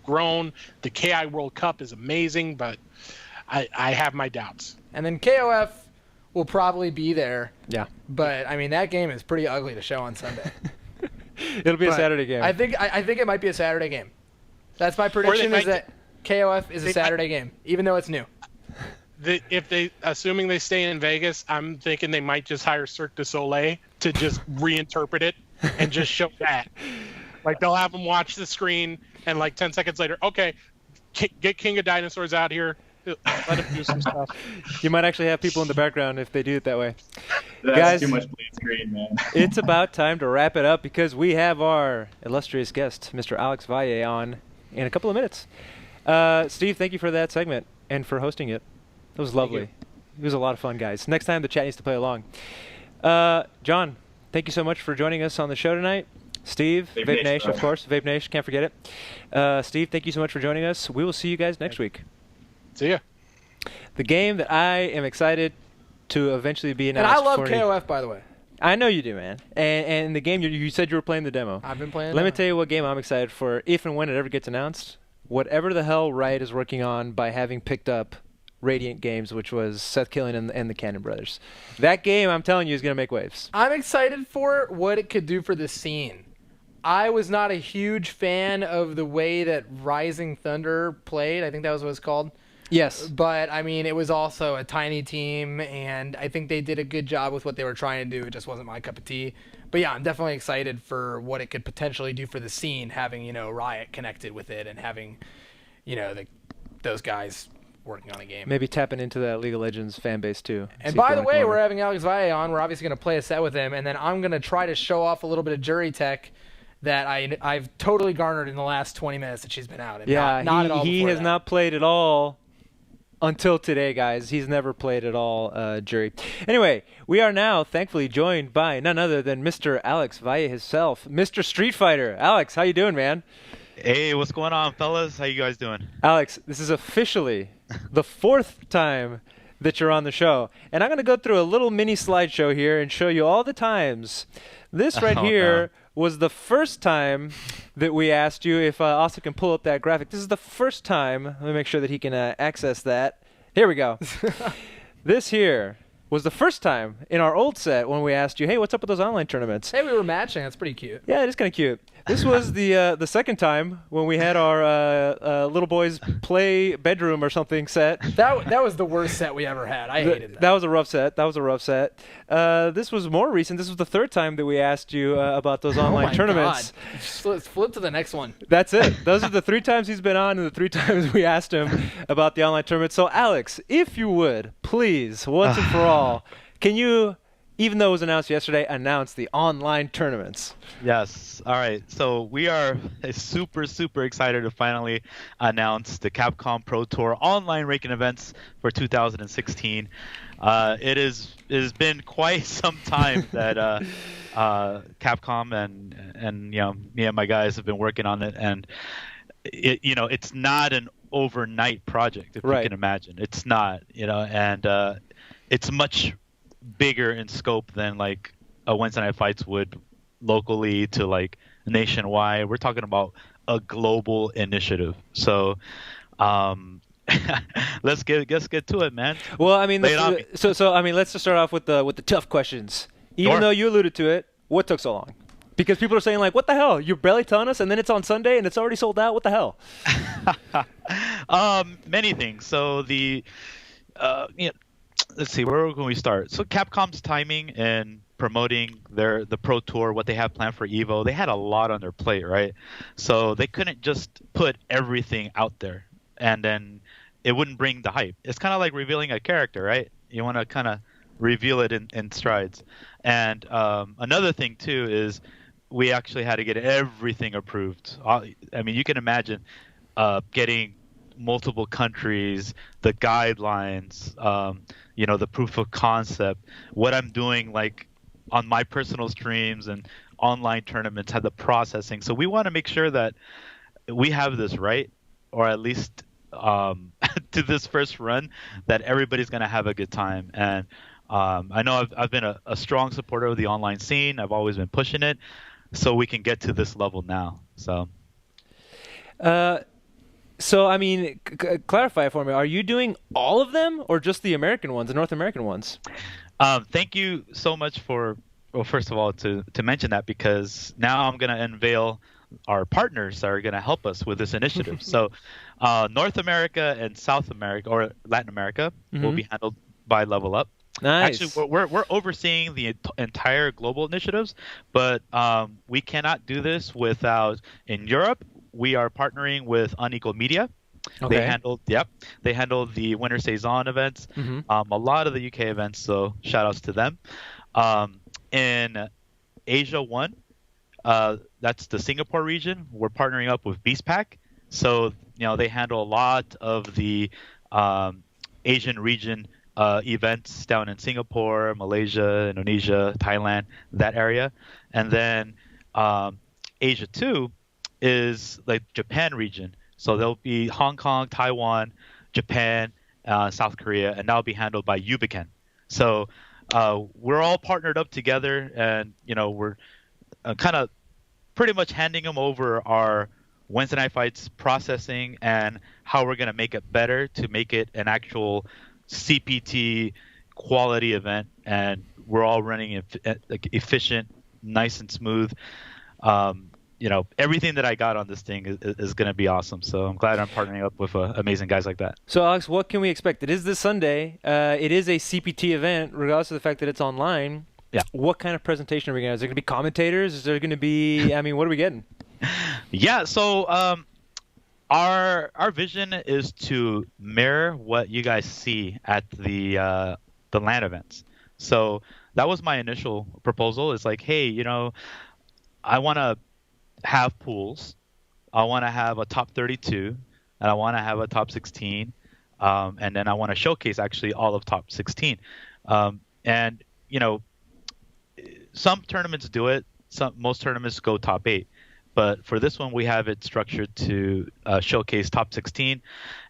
grown. The KI World Cup is amazing, but I have my doubts. And then KOF will probably be there. Yeah. But I mean that game is pretty ugly to show on Sunday. It'll be a Saturday game. I think it might be a Saturday game. That's my prediction is that KOF is a Saturday game, even though it's new. Assuming they stay in Vegas, I'm thinking they might just hire Cirque du Soleil to just reinterpret it and just show that. Like they'll have them watch the screen and like 10 seconds later, okay, get King of Dinosaurs out here. Let him do some stuff. You might actually have people in the background if they do it that way. That's Guys, too much blue screen, man. It's about time to wrap it up because we have our illustrious guest, Mr. Alex Valle, on in a couple of minutes. Steve, thank you for that segment and for hosting it. It was lovely. It was a lot of fun, guys. Next time, the chat needs to play along. John, thank you so much for joining us on the show tonight. Steve, Vape Nation, of course. Vape Nation, can't forget it. Steve, thank you so much for joining us. We will see you guys next week. See ya. The game that I am excited to eventually be announced. And I love for KOF, by the way. I know you do, man. And the game, you said you were playing the demo. I've been playing. Let me tell you what game I'm excited for if and when it ever gets announced. Whatever the hell Riot is working on by having picked up Radiant Games, which was Seth Killian and the Cannon Brothers. That game, I'm telling you, is going to make waves. I'm excited for what it could do for the scene. I was not a huge fan of the way that Rising Thunder played. I think that was what it's called. Yes. But, I mean, it was also a tiny team, and I think they did a good job with what they were trying to do. It just wasn't my cup of tea. But, yeah, I'm definitely excited for what it could potentially do for the scene, having, Riot connected with it and having, those guys working on a game. Maybe tapping into that League of Legends fan base, too. And by the way, we're having Alex Valle on. We're obviously going to play a set with him, and then I'm going to try to show off a little bit of Juri tech that I've totally garnered in the last 20 minutes that she's been out. And not at all he has not played at all until today, guys. He's never played at all, Juri. Anyway, we are now thankfully joined by none other than Mr. Alex Valle himself, Mr. Street Fighter. Alex, how you doing, man? Hey, what's going on, fellas? How you guys doing? Alex, this is officially the 4th time that you're on the show. And I'm going to go through a little mini slideshow here and show you all the times. This right here was the first time that we asked you if Austin can pull up that graphic. This is the first time. Let me make sure that he can access that. Here we go. This here was the first time in our old set when we asked you, hey, what's up with those online tournaments? Hey, we were matching. That's pretty cute. Yeah, it is kind of cute. This was the second time when we had our little boys play bedroom or something set. That was the worst set we ever had. I hated that. That was a rough set. This was more recent. This was the third time that we asked you about those online tournaments. God. Let's flip to the next one. That's it. Those are the 3 times he's been on and the 3 times we asked him about the online tournament. So, Alex, if you would, please, once and for all, can you, even though it was announced yesterday, announce the online tournaments? Yes. All right. So we are super, super excited to finally announce the Capcom Pro Tour online ranking events for 2016. It has been quite some time that Capcom and me and my guys have been working on it, and it's not an overnight project, if you can imagine. It's not, and it's much bigger in scope than like a Wednesday Night Fights would locally to like nationwide. We're talking about a global initiative. So let's get to it, man. Well, I mean, let's just start off with the tough questions. Even though you alluded to it, what took so long? Because people are saying like, what the hell? You're barely telling us, and then it's on Sunday and it's already sold out. What the hell? Many things. So let's see, where can we start? So Capcom's timing and promoting the Pro Tour, what they have planned for EVO, they had a lot on their plate, right? So they couldn't just put everything out there and then it wouldn't bring the hype. It's kind of like revealing a character, right? You want to kind of reveal it in strides. And another thing too is we actually had to get everything approved. I mean, you can imagine getting multiple countries, the guidelines, the proof of concept, what I'm doing like on my personal streams and online tournaments, had the processing. So we want to make sure that we have this right, or at least to this first run, that everybody's going to have a good time. And I know I've been a strong supporter of the online scene. I've always been pushing it so we can get to this level now. So, I mean, clarify for me. Are you doing all of them or just the American ones, the North American ones? Thank you so much first of all, to mention that, because now I'm going to unveil our partners that are going to help us with this initiative. So North America and South America, or Latin America, will be handled by Level Up. Nice. Actually, we're overseeing the entire global initiatives, but we cannot do this without, in Europe, we are partnering with Unequal Media. Okay. They handled the Winter Saison events, a lot of the UK events, so shout outs to them. In Asia 1, that's the Singapore region, we're partnering up with Beast Pack. So, they handle a lot of the Asian region events down in Singapore, Malaysia, Indonesia, Thailand, that area. And then Asia 2 is like Japan region. So there'll be Hong Kong, Taiwan, Japan, South Korea, and that'll be handled by Yubiken. So we're all partnered up together, and we're kind of pretty much handing them over our Wednesday Night Fights processing and how we're going to make it better to make it an actual CPT quality event, and we're all running efficient, nice and smooth. Everything that I got on this thing is going to be awesome. So I'm glad I'm partnering up with amazing guys like that. So, Alex, what can we expect? It is this Sunday. It is a CPT event, regardless of the fact that it's online. Yeah. What kind of presentation are we going to have? Is there going to be commentators? Is there going to be, what are we getting? Yeah, so our vision is to mirror what you guys see at the LAN events. So that was my initial proposal. It's like, hey, I want to have pools, I want to have a top 32, and I want to have a top 16, and then I want to showcase actually all of top 16. And some tournaments do it, most tournaments go top 8, but for this one we have it structured to showcase top 16,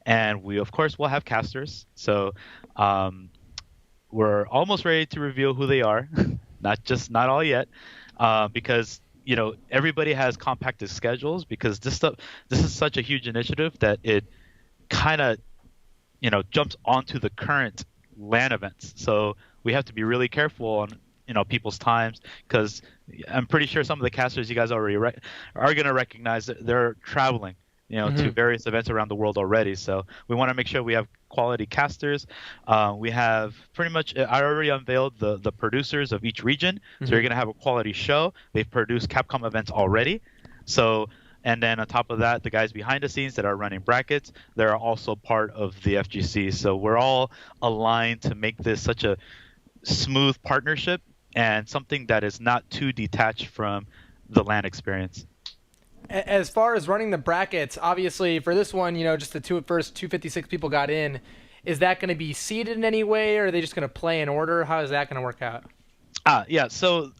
and we of course will have casters. So we're almost ready to reveal who they are, not all yet, because everybody has compacted schedules, because this is such a huge initiative that it kind of, jumps onto the current LAN events. So we have to be really careful people's times, because I'm pretty sure some of the casters you guys already are going to recognize that they're traveling, to various events around the world already. So we want to make sure we have quality casters. We have pretty much, I already unveiled the producers of each region. So you're going to have a quality show. They've produced Capcom events already. So, and then on top of that, the guys behind the scenes that are running brackets, they're also part of the FGC. So we're all aligned to make this such a smooth partnership and something that is not too detached from the LAN experience. As far as running the brackets, obviously for this one, just the first 256 people got in. Is that going to be seeded in any way, or are they just going to play in order? How is that going to work out? Yeah. So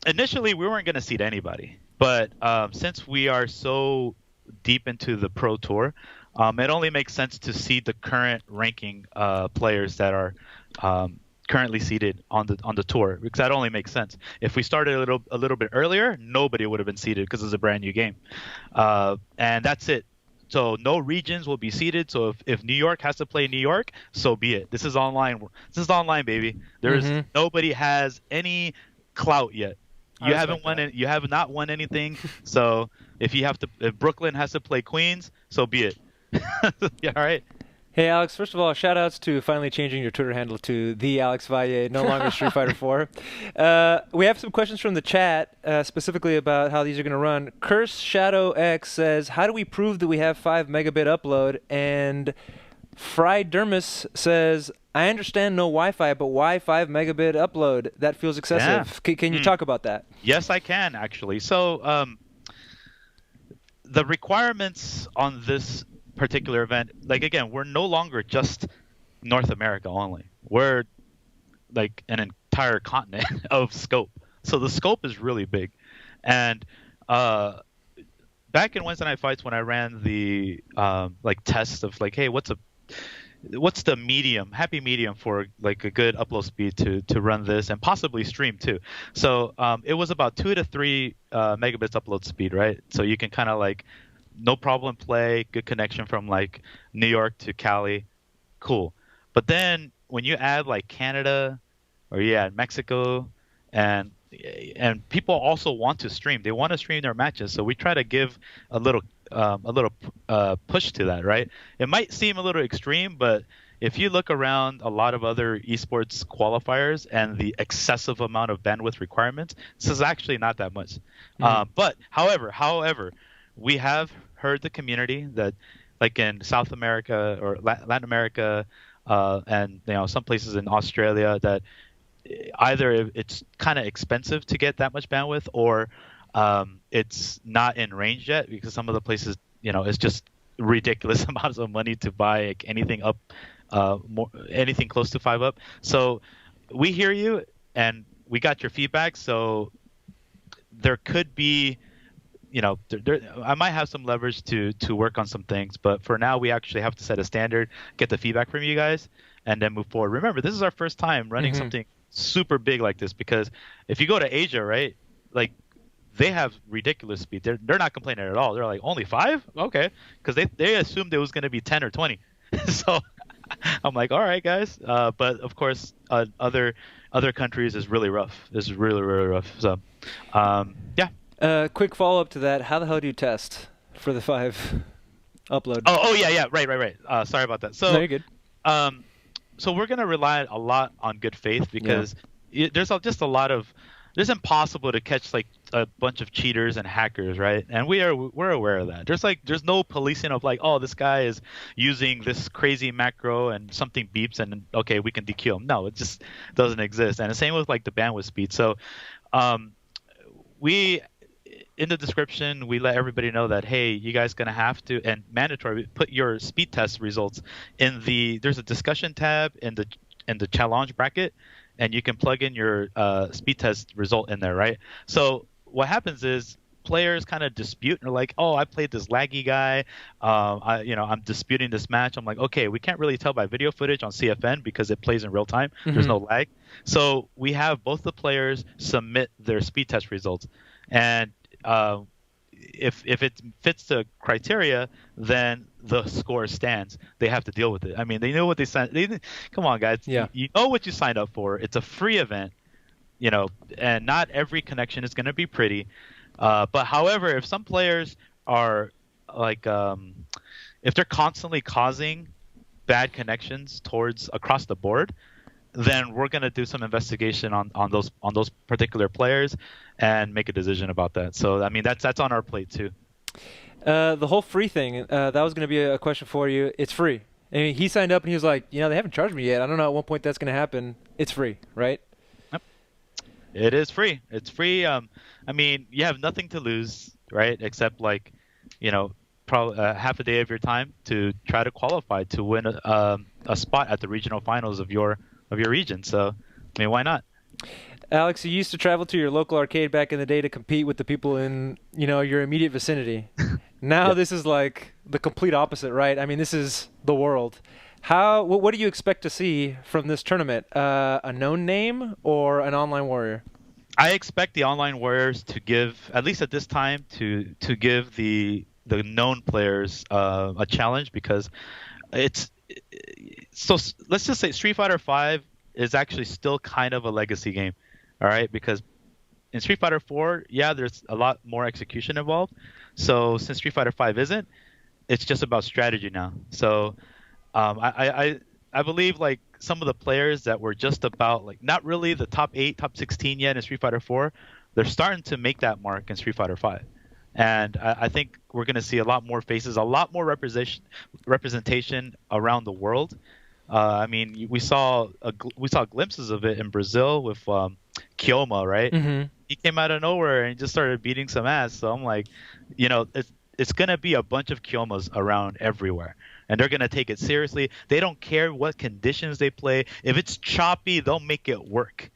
initially we weren't going to seed anybody, but since we are so deep into the Pro Tour, it only makes sense to seed the current ranking players that are currently seated on the tour, because that only makes sense. If we started a little bit earlier, nobody would have been seated because it's a brand new game, and that's it. So no regions will be seated. So if New York has to play New York, so be it. This is online. This is online, baby. Nobody has any clout yet. You haven't won it. You have not won anything. So if Brooklyn has to play Queens, so be it. Yeah, all right. Hey, Alex, first of all, shout-outs to finally changing your Twitter handle to the Alex Valle, no longer Street Fighter 4. We have some questions from the chat, specifically about how these are going to run. Curse Shadow X says, how do we prove that we have 5 megabit upload? And Fried Dermis says, I understand no Wi-Fi, but why 5 megabit upload? That feels excessive. Yeah. Can you talk about that? Yes, I can, actually. So the requirements on this particular event, like, again, we're no longer just North America only. We're like an entire continent of scope. So the scope is really big. And back in Wednesday Night Fights, when I ran the test of like, hey, what's the happy medium for like a good upload speed to run this and possibly stream too. So it was about 2 to 3 megabits upload speed, right? So you can kind of like no problem play, good connection from like New York to Cali, cool. But then when you add like Canada or you add Mexico, and people also want to stream, they want to stream their matches, so we try to give a little push to that, right? It might seem a little extreme, but if you look around a lot of other esports qualifiers and the excessive amount of bandwidth requirements, this is actually not that much. But however, we have heard the community that, like in South America or Latin America, and some places in Australia, that either it's kind of expensive to get that much bandwidth, or it's not in range yet, because some of the places, it's just ridiculous amounts of money to buy like anything up, anything close to 5 up. So we hear you, and we got your feedback. So there could be, I might have some leverage to work on some things, but for now we actually have to set a standard, get the feedback from you guys, and then move forward. Remember, this is our first time running something super big like this, because if you go to Asia, right, like they have ridiculous speed. They're not complaining at all. They're like, only 5? Okay, because they assumed it was going to be 10 or 20. So I'm like, all right, guys. But of course, other countries is really rough. This is really, really rough. So yeah. Quick follow-up to that. How the hell do you test for the 5 upload? Oh yeah. Right. Sorry about that. So, no, you're good. So we're going to rely a lot on good faith, because there's just a lot of... It's impossible to catch like a bunch of cheaters and hackers, right? And we're aware of that. There's no policing of like, oh, this guy is using this crazy macro and something beeps and okay, we can DQ him. No, it just doesn't exist. And the same with like the bandwidth speed. So we, in the description, we let everybody know that, hey, you guys gonna have to, and mandatory, put your speed test results in there's a discussion tab in the challenge bracket, and you can plug in your speed test result in there, right? So what happens is players kind of dispute, and they're like, oh, I played this laggy guy, I'm disputing this match. I'm like, okay, we can't really tell by video footage on CFN because it plays in real time. There's no lag. So we have both the players submit their speed test results, and if it fits the criteria, then the score stands. They have to deal with it. I mean, they know what they signed. Come on, guys. Yeah. You know what you signed up for. It's a free event. and not every connection is going to be pretty. But however, if some players are like, if they're constantly causing bad connections across the board, then we're going to do some investigation on those particular players and make a decision about that. So I mean, that's on our plate too. The whole free thing, that was going to be a question for you. It's free. I mean, he signed up and he was like, they haven't charged me yet. I don't know at what point that's going to happen. It's free, right? Yep. It is free. It's free. I mean, you have nothing to lose, right? Except probably half a day of your time to try to qualify to win a spot at the regional finals of your region. So, I mean, why not? Alex, you used to travel to your local arcade back in the day to compete with the people in, your immediate vicinity. Now This is like the complete opposite, right? I mean, this is the world. What do you expect to see from this tournament? A known name or an online warrior? I expect the online warriors to give, at least at this time, to give the known players a challenge, because let's just say Street Fighter V is actually still kind of a legacy game, all right? Because in Street Fighter 4, there's a lot more execution involved. So since Street Fighter 5 isn't, it's just about strategy now. So I believe like some of the players that were just about like not really the top 8, top 16 yet in Street Fighter 4, they're starting to make that mark in Street Fighter 5. And I think we're going to see a lot more faces, a lot more representation around the world. I mean, we saw glimpses of it in Brazil with Kioma, right? Mm-hmm. He came out of nowhere and just started beating some ass. So I'm like, it's going to be a bunch of Kiomas around everywhere. And they're going to take it seriously. They don't care what conditions they play. If it's choppy, they'll make it work.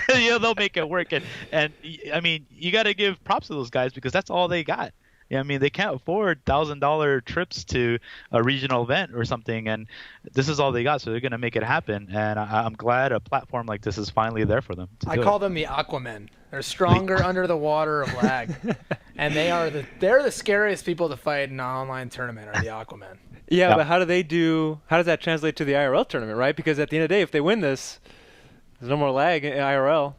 They'll make it work. And I mean, you got to give props to those guys because that's all they got. I mean, they can't afford $1,000 trips to a regional event or something, and this is all they got, so they're going to make it happen. And I'm glad a platform like this is finally there for them. I call them the Aquamen. They're stronger under the water of lag, and they're the scariest people to fight in an online tournament. Are the Aquamen? Yeah, but how does that translate to the IRL tournament, right? Because at the end of the day, if they win this, there's no more lag in IRL.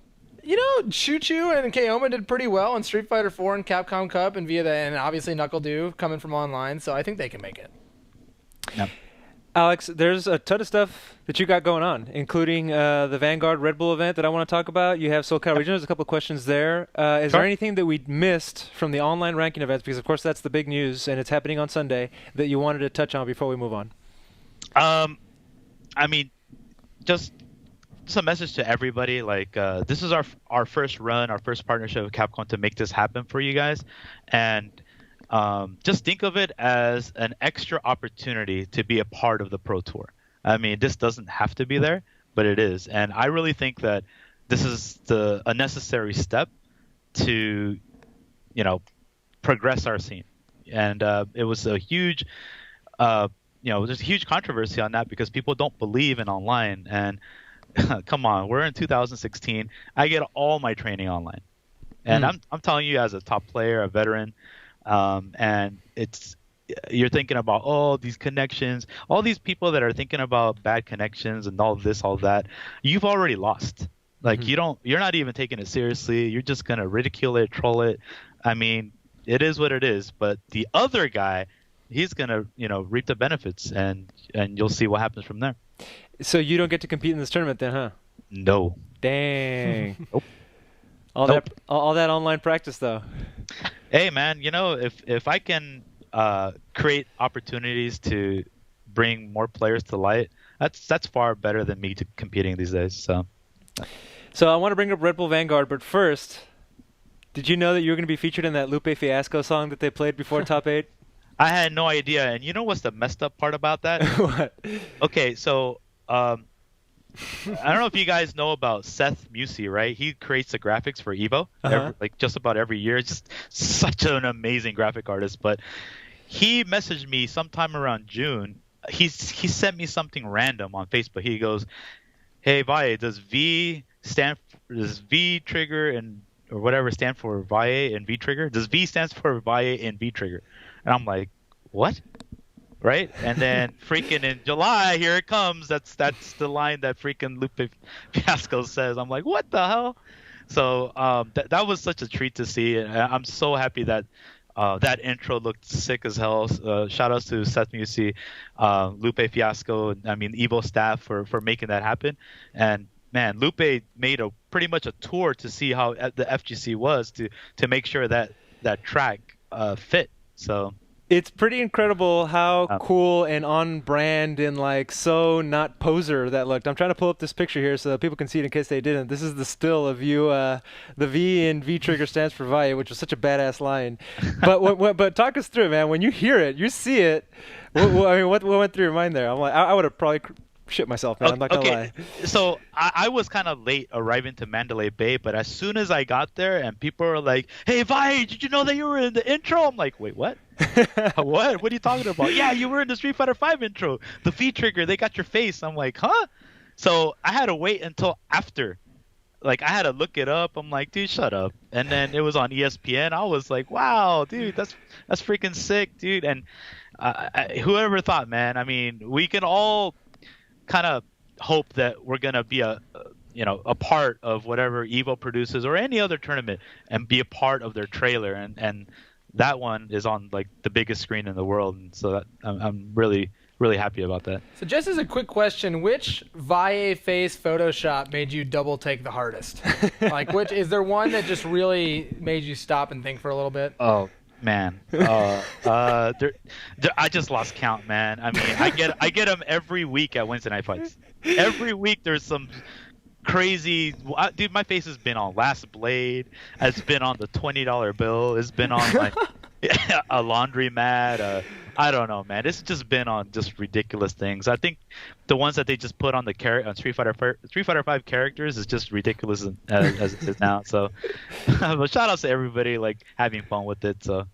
Choo Choo and Keoma did pretty well in Street Fighter 4 and Capcom Cup and and obviously Knuckle Dew coming from online, so I think they can make it. Yep. Alex, there's a ton of stuff that you got going on, including the Vanguard Redbull event that I want to talk about. You have SoCal Regionals, a couple of questions there. Is there anything that we missed from the online ranking events, because of course that's the big news and it's happening on Sunday, that you wanted to touch on before we move on? I mean, just a message to everybody, like this is our first run, our first partnership with Capcom to make this happen for you guys, and just think of it as an extra opportunity to be a part of the Pro Tour. I mean, this doesn't have to be there, but it is, and I really think that this is a necessary step to progress our scene. And it was a huge there's a huge controversy on that because people don't believe in online. And come on, we're in 2016. I get all my training online, and I'm telling you, as a top player, a veteran, and you're thinking about these connections, all these people that are thinking about bad connections and all this, all that. You've already lost. Like you're not even taking it seriously. You're just gonna ridicule it, troll it. I mean, it is what it is. But the other guy, he's gonna reap the benefits, and you'll see what happens from there. So you don't get to compete in this tournament then, huh? No. Dang. Nope. All that online practice though. Hey man, if I can create opportunities to bring more players to light, that's far better than me competing these days. So I want to bring up Redbull Vanguard, but first, did you know that you were going to be featured in that Lupe Fiasco song that they played before Top 8? I had no idea, and you know what's the messed up part about that? What? Okay, so I don't know if you guys know about Seth Musey, right? He creates the graphics for Evo, just about every year. It's just such an amazing graphic artist. But he messaged me sometime around June. He sent me something random on Facebook. He goes, "Hey, Valle, does V trigger or whatever stand for Valle and V trigger? Does V stands for Valle and V trigger?" And I'm like, "What? right? And then freaking in July, here it comes. That's the line that freaking Lupe Fiasco says. I'm like, what the hell? So that was such a treat to see. And I'm so happy that that intro looked sick as hell. Shout outs to Seth Musey, Lupe Fiasco, I mean Evo staff for making that happen. And man, Lupe made pretty much a tour to see how the FGC was to make sure that track fit. So it's pretty incredible how cool and on brand and like so not poser that looked. I'm trying to pull up this picture here so that people can see it in case they didn't. This is the still of you. The V in V trigger stands for Valle, which was such a badass line. But but talk us through it, man. When you hear it, you see it. What went through your mind there? I'm like, I would have probably shit myself, man. I'm not gonna lie. So I was kind of late arriving to Mandalay Bay, but as soon as I got there and people were like, "Hey, Vi, did you know that you were in the intro?" I'm like, "Wait, what? What? What are you talking about?" "Yeah, you were in the Street Fighter V intro. The V trigger, they got your face." I'm like, "Huh?" So I had to wait until after. Like I had to look it up. I'm like, "Dude, shut up." And then it was on ESPN. I was like, "Wow, dude, that's freaking sick, dude." And whoever thought, man? I mean, we can all kind of hope that we're gonna be a part of whatever Evo produces or any other tournament and be a part of their trailer, and that one is on like the biggest screen in the world, and so that, I'm really happy about that. So just as a quick question, which Valle face Photoshop made you double take the hardest? Like, which is there one that just really made you stop and think for a little bit? Oh man, I just lost count, man. I mean, I get them every week at Wednesday Night Fights. Every week there's some crazy. Dude, my face has been on Last Blade. It's been on the $20 bill. It's been on like a laundromat. I don't know, man. It's just been on just ridiculous things. I think the ones that they just put on the on Street Fighter V characters is just ridiculous as it is now. So, but shout out to everybody like having fun with it. So,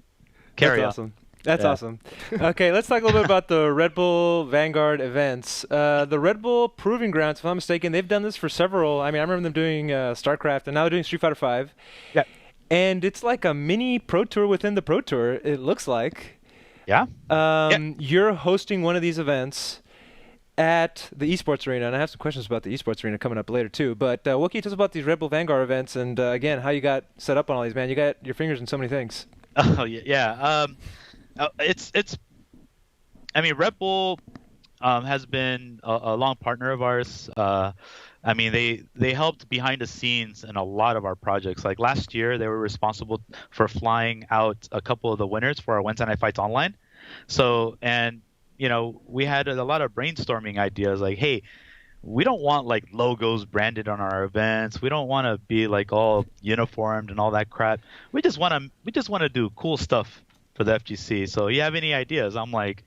carry on. That's awesome. Okay, let's talk a little bit about the Redbull Vanguard events. The Redbull Proving Grounds, if I'm not mistaken, they've done this for several. I mean, I remember them doing StarCraft, and now they're doing Street Fighter V. Yeah. And it's like a mini Pro Tour within the Pro Tour, it looks like. Yeah. You're hosting one of these events at the Esports Arena, and I have some questions about the Esports Arena coming up later too. But what can you tell us about these Redbull Vanguard events, and again, how you got set up on all these, man? You got your fingers in so many things. Oh yeah. It's. I mean, Redbull has been a long partner of ours. I mean, they helped behind the scenes in a lot of our projects. Like last year, they were responsible for flying out a couple of the winners for our Wednesday Night Fights Online. So, and we had a lot of brainstorming ideas. Like, hey, we don't want like logos branded on our events. We don't want to be like all uniformed and all that crap. We just want to do cool stuff for the FGC. So, you have any ideas? I'm like,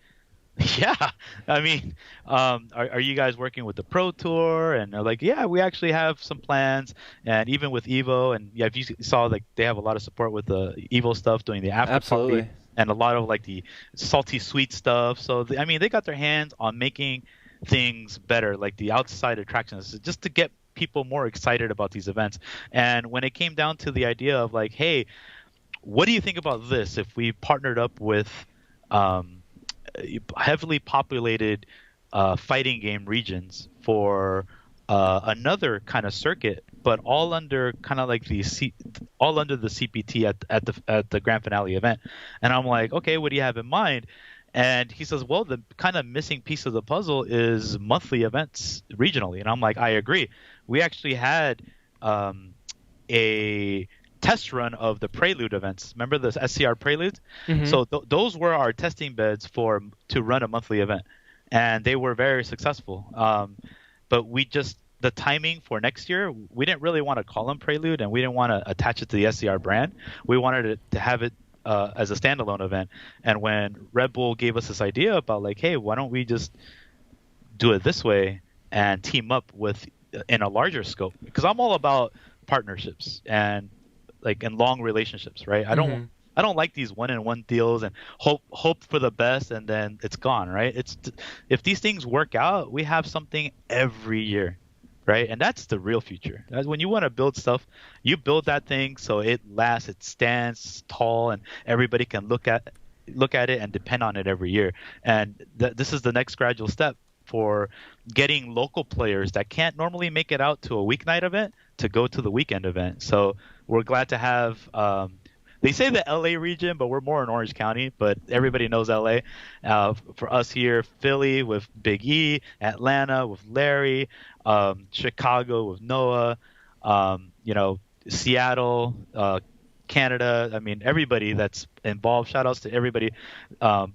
yeah, I mean, are you guys working with the Pro Tour? And they're like, yeah, we actually have some plans, and even with Evo, and yeah, if you saw, like, they have a lot of support with the Evo stuff, doing the after party, and a lot of like the salty sweet stuff. So I mean, they got their hands on making things better, like the outside attractions, just to get people more excited about these events. And when it came down to the idea of like, hey, what do you think about this if we partnered up with heavily populated fighting game regions for another kind of circuit, but all under kind of like all under the CPT at the grand finale event. And I'm like, okay, what do you have in mind? And he says, well, the kind of missing piece of the puzzle is monthly events regionally. And I'm like, I agree. We actually had a test run of the Prelude events. Remember the SCR Preludes? Mm-hmm. So those were our testing beds to run a monthly event, and they were very successful. But the timing for next year, we didn't really want to call them Prelude, and we didn't want to attach it to the SCR brand. We wanted to have it as a standalone event. And when Red Bull gave us this idea about like, hey, why don't we just do it this way and team up in a larger scope? Because I'm all about partnerships and long relationships, right? I don't like these one-on-one deals and hope for the best and then it's gone, right? If these things work out, we have something every year, right? And that's the real future. That's when you want to build stuff, you build that thing so it lasts, it stands tall, and everybody can look at look at it and depend on it every year. And this is the next gradual step for getting local players that can't normally make it out to a weeknight event to go to the weekend event. So we're glad to have, they say the LA region, but we're more in Orange County, but everybody knows LA. For us here, Philly with Big E, Atlanta with Larry, Chicago with Noah, Seattle, Canada. I mean, everybody that's involved. Shout outs to everybody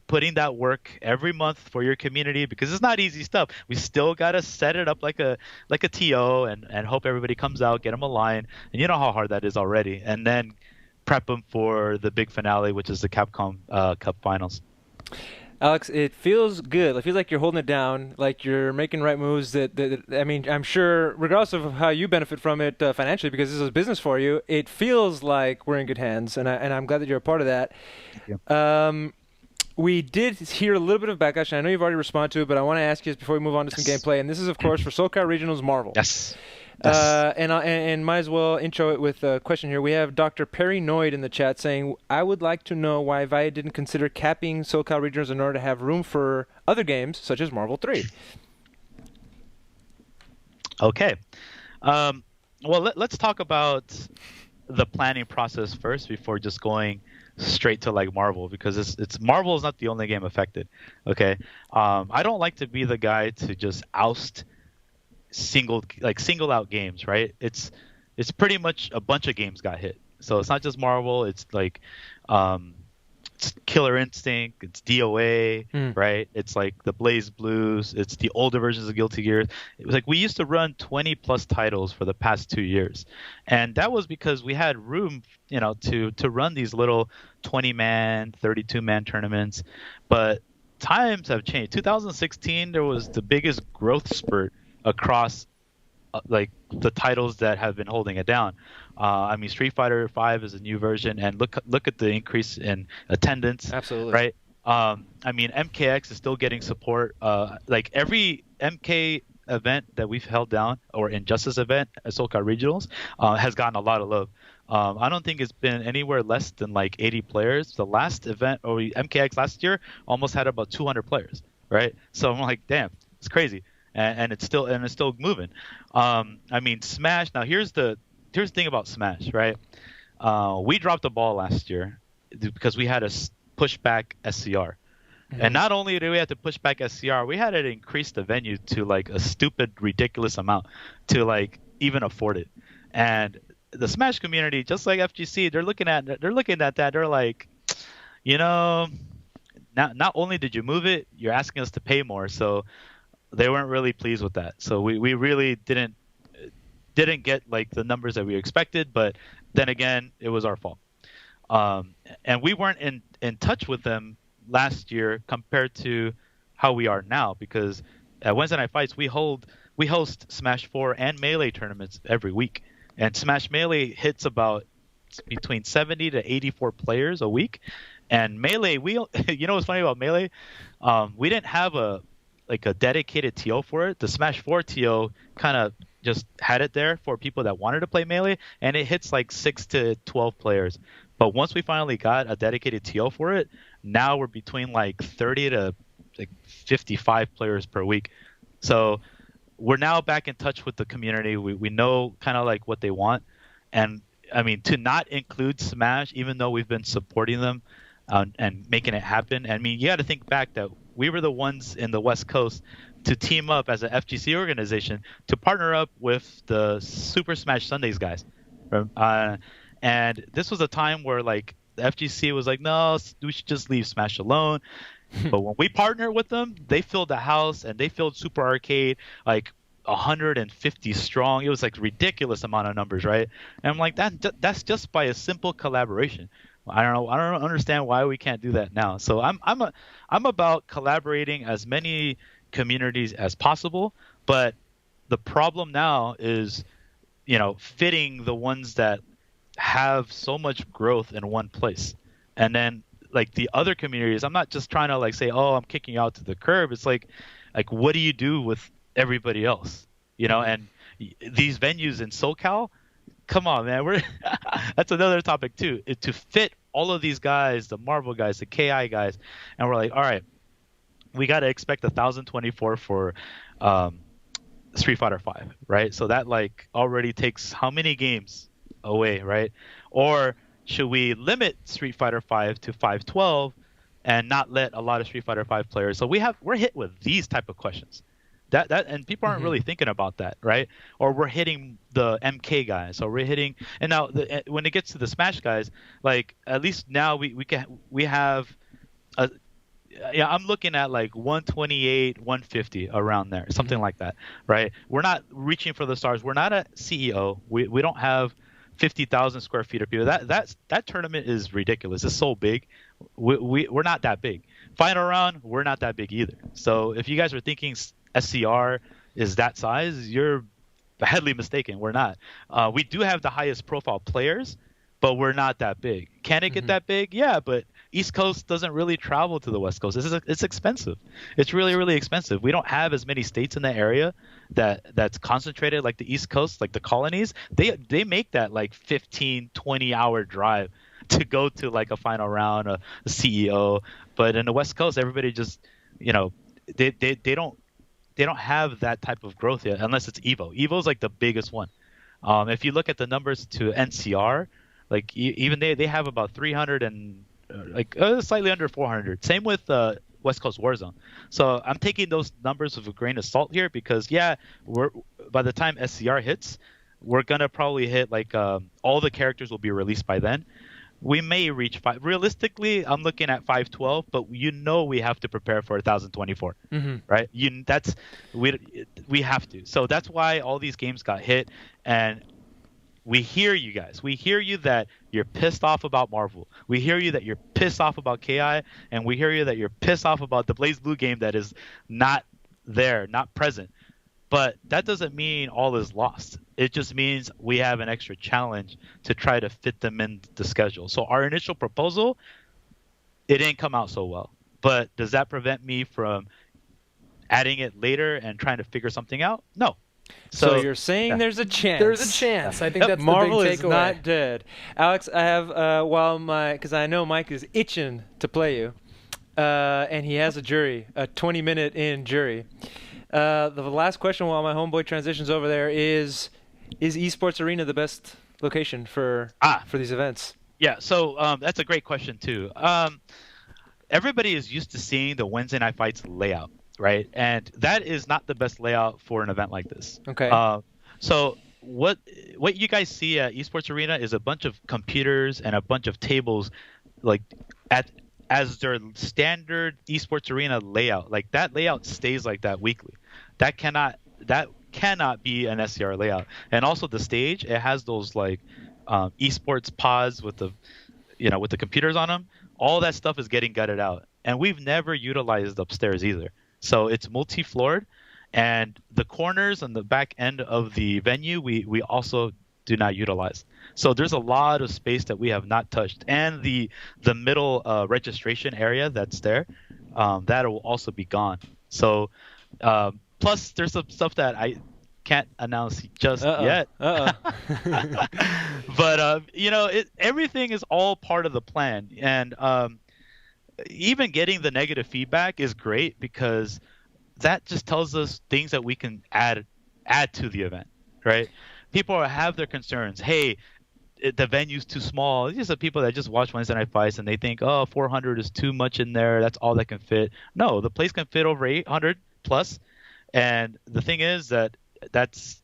putting that work every month for your community, because it's not easy stuff. We still gotta set it up like a TO and hope everybody comes out, get them a line, and you know how hard that is already. And then prep them for the big finale, which is the Capcom Cup Finals. Alex, it feels good. It feels like you're holding it down, like you're making right moves. I mean, I'm sure, regardless of how you benefit from it financially, because this is business for you, it feels like we're in good hands, and I'm glad that you're a part of that. We did hear a little bit of backlash, and I know you've already responded to it, but I want to ask you this before we move on to some gameplay, and this is, of course, for SoCal Regionals Marvel. Yes. And might as well intro it with a question here. We have Dr. Perry Noyd in the chat saying, I would like to know why Valle didn't consider capping SoCal Regionals in order to have room for other games, such as Marvel 3. Okay. Well, let's talk about the planning process first before just going straight to like Marvel, because it's Marvel is not the only game affected. Okay. I don't like to be the guy to just oust single out games, right? It's pretty much a bunch of games got hit. So it's not just Marvel, it's like it's Killer Instinct, it's DOA, right? It's like the Blaze Blues, it's the older versions of Guilty Gear. It was like we used to run 20 plus titles for the past 2 years. And that was because we had room, to run these little 20-man, 32-man tournaments. But times have changed. 2016, there was the biggest growth spurt across like the titles that have been holding it down. I mean, Street Fighter 5 is a new version, and look at the increase in attendance. Absolutely. Right. I mean, MKX is still getting support. Like every MK event that we've held down, or Injustice event at SoCal Regionals, has gotten a lot of love. I don't think it's been anywhere less than like 80 players. The last event, or MKX last year, almost had about 200 players. Right. So I'm like, damn, it's crazy. And it's still moving. I mean, Smash. Now here's the thing about Smash, right? We dropped the ball last year because we had to push back SCR, and not only did we have to push back SCR, we had to increase the venue to like a stupid, ridiculous amount to like even afford it. And the Smash community, just like FGC, they're looking at that. They're like, not only did you move it, you're asking us to pay more. So they weren't really pleased with that. So we really didn't get like the numbers that we expected, but then again, it was our fault. And we weren't in touch with them last year compared to how we are now, because at Wednesday Night Fights we host Smash 4 and Melee tournaments every week. And Smash Melee hits about between 70 to 84 players a week. And Melee, what's funny about Melee? We didn't have a dedicated TO for it. The Smash 4 TO kind of just had it there for people that wanted to play Melee, and it hits like 6 to 12 players. But once we finally got a dedicated TO for it, now we're between like 30 to like 55 players per week. So we're now back in touch with the community. We know kind of like what they want. And I mean, to not include Smash, even though we've been supporting them and making it happen. I mean, you got to think back that we were the ones in the West Coast to team up as an FGC organization to partner up with the Super Smash Sundays guys. And this was a time where like the FGC was like, no, we should just leave Smash alone. But when we partnered with them, they filled the house, and they filled Super Arcade like 150 strong. It was like ridiculous amount of numbers, right? And I'm like, that's just by a simple collaboration. I don't understand why we can't do that now. So I'm about collaborating as many communities as possible, but the problem now is, fitting the ones that have so much growth in one place. And then like the other communities, I'm not just trying to like say, oh, I'm kicking you out to the curb. It's like what do you do with everybody else? And these venues in SoCal, come on, man. That's another topic too. To fit all of these guys, the Marvel guys, the KI guys, and we're like, all right, we got to expect 1,024 for Street Fighter 5, right? So that like already takes how many games away, right? Or should we limit Street Fighter 5 to 512 and not let a lot of Street Fighter 5 players? So we're hit with these type of questions. And people aren't really thinking about that, right? Or we're hitting the MK guys, or we're hitting, and now when it gets to the Smash guys, like at least now we have a, yeah, I'm looking at like 128, 150 around there, something like that, right? We're not reaching for the stars. We're not a CEO. We don't have 50,000 square feet of people. That tournament is ridiculous. It's so big. We're not that big. Final round, we're not that big either. So if you guys are thinking SCR is that size, you're badly mistaken. We're not. We do have the highest profile players, but we're not that big. Can it get that big? Yeah, but East Coast doesn't really travel to the West Coast. It's expensive. It's really, really expensive. We don't have as many states in the area that's concentrated like the East Coast, like the colonies. They make that like 15, 20-hour drive to go to like a final round, a CEO. But in the West Coast, everybody just, they don't have that type of growth yet, unless it's Evo. Evo's like the biggest one. If you look at the numbers to NCR, like even they have about 300 and slightly under 400. Same with West Coast Warzone. So I'm taking those numbers with a grain of salt here because by the time SCR hits, we're gonna probably hit like all the characters will be released by then. We may reach 5. Realistically, I'm looking at 512, but we have to prepare for 1,024, right? We have to. So that's why all these games got hit, and we hear you guys. We hear you that you're pissed off about Marvel. We hear you that you're pissed off about KI, and we hear you that you're pissed off about the Blaze Blue game that is not there, not present. But that doesn't mean all is lost. It just means we have an extra challenge to try to fit them in the schedule. So our initial proposal, it didn't come out so well. But does that prevent me from adding it later and trying to figure something out? No. So you're saying there's a chance. There's a chance. I think that's Marvel the big takeaway. is not dead. Alex, I have because I know Mike is itching to play you, and he has a Juri, a 20-minute in Juri. The last question while my homeboy transitions over there is Esports Arena the best location for these events? Yeah, so that's a great question too. Everybody is used to seeing the Wednesday Night Fights layout, right? And that is not the best layout for an event like this. Okay. So what you guys see at Esports Arena is a bunch of computers and a bunch of tables, like as their standard Esports Arena layout. Like that layout stays like that weekly. That cannot be an SCR layout. And also the stage, it has those like esports pods with the computers on them. All that stuff is getting gutted out, and we've never utilized upstairs either. So it's multi-floored, and the corners and the back end of the venue we also do not utilize. So there's a lot of space that we have not touched, and the middle registration area that's there, that will also be gone. So plus there's some stuff that I can't announce just yet. But everything is all part of the plan, and even getting the negative feedback is great because that just tells us things that we can add to the event, right? People have their concerns. Hey, the venue's too small. These are people that just watch Wednesday Night Fights and they think, 400 is too much in there. That's all that can fit. No, the place can fit over 800 plus. And the thing is that's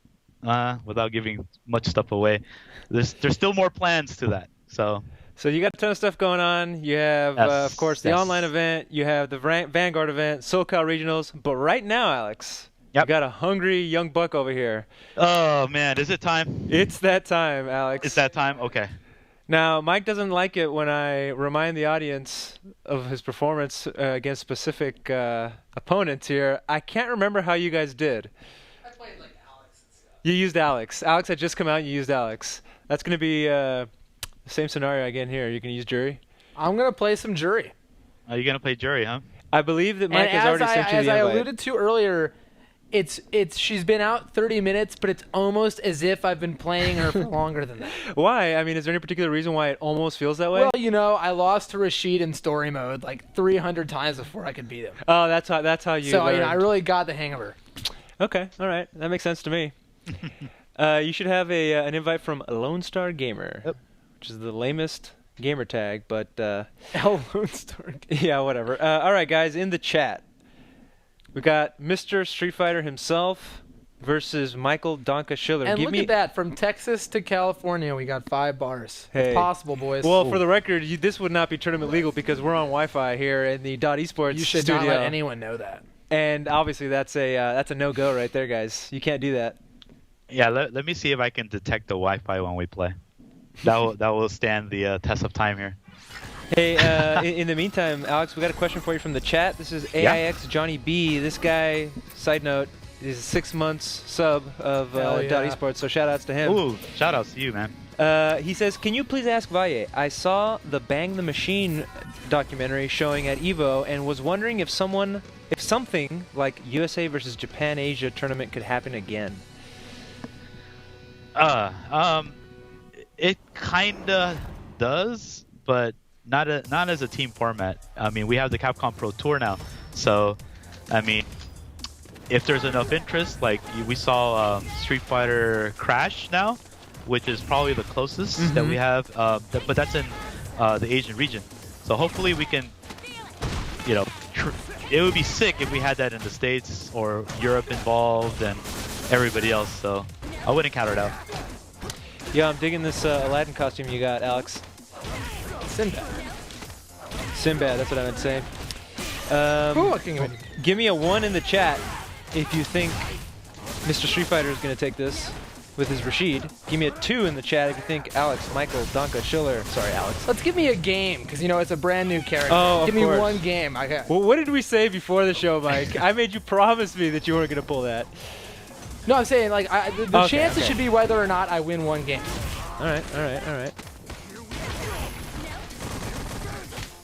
without giving much stuff away, there's still more plans to that. So you got a ton of stuff going on. You have, of course, the online event. You have the Vanguard event, SoCal Regionals. But right now, Alex, you got a hungry young buck over here. Oh, man. Is it time? It's that time, Alex. It's that time? Okay. Now, Mike doesn't like it when I remind the audience of his performance against specific opponents here. I can't remember how you guys did. I played like Alex and stuff. You used Alex. Alex had just come out and you used Alex. That's going to be the same scenario again here. You can use Juri. I'm going to play some Juri. Are you going to play Juri, huh? I believe that Mike has already sent you the invite. As I alluded to earlier, she's been out 30 minutes, but it's almost as if I've been playing her for longer than that. Why? I mean, is there any particular reason why it almost feels that way? Well, you know, I lost to Rashid in story mode like 300 times before I could beat him. Oh, that's how you. So learned. you know, I really got the hang of her. Okay, all right, that makes sense to me. You should have an invite from Lone Star Gamer, which is the lamest gamer tag, but Lone Star. Yeah, whatever. All right, guys, in the chat, we got Mr. Street Fighter himself versus Michael Donka Schiller. And look at that, from Texas to California, we got 5 bars. Hey. It's possible, boys. Well, for the record, this would not be tournament legal because we're on Wi-Fi here in the Esports you should studio. not let anyone know that. And obviously, that's a no-go right there, guys. You can't do that. Yeah, let me see if I can detect the Wi-Fi when we play. That will stand the test of time here. Hey, in the meantime, Alex, we got a question for you from the chat. This is AIX Johnny B. This guy, side note, is 6 months sub of Esports, so shout-outs to him. Ooh, shout-outs to you, man. He says, can you please ask Valle? I saw the Bang the Machine documentary showing at EVO and was wondering if something like USA versus Japan Asia tournament could happen again. It kinda does, but not as a team format. I mean, we have the Capcom Pro Tour now, so I mean, if there's enough interest, like we saw Street Fighter Crash now, which is probably the closest that we have, but that's in the Asian region. So hopefully we can, you know, it would be sick if we had that in the States or Europe involved and everybody else. So I wouldn't count it out. Yeah, I'm digging this Aladdin costume you got, Alex. Sinbad, that's what I would say. Give me a 1 in the chat if you think Mr. Street Fighter is going to take this with his Rashid. Give me a 2 in the chat if you think Michael Donka Schiller. Sorry, Alex. Let's give me a game, because, you know, it's a brand new character. Oh, give me one game. Well, what did we say before the show, Mike? I made you promise me that you weren't going to pull that. No, I'm saying, like, the chances should be whether or not I win one game. All right.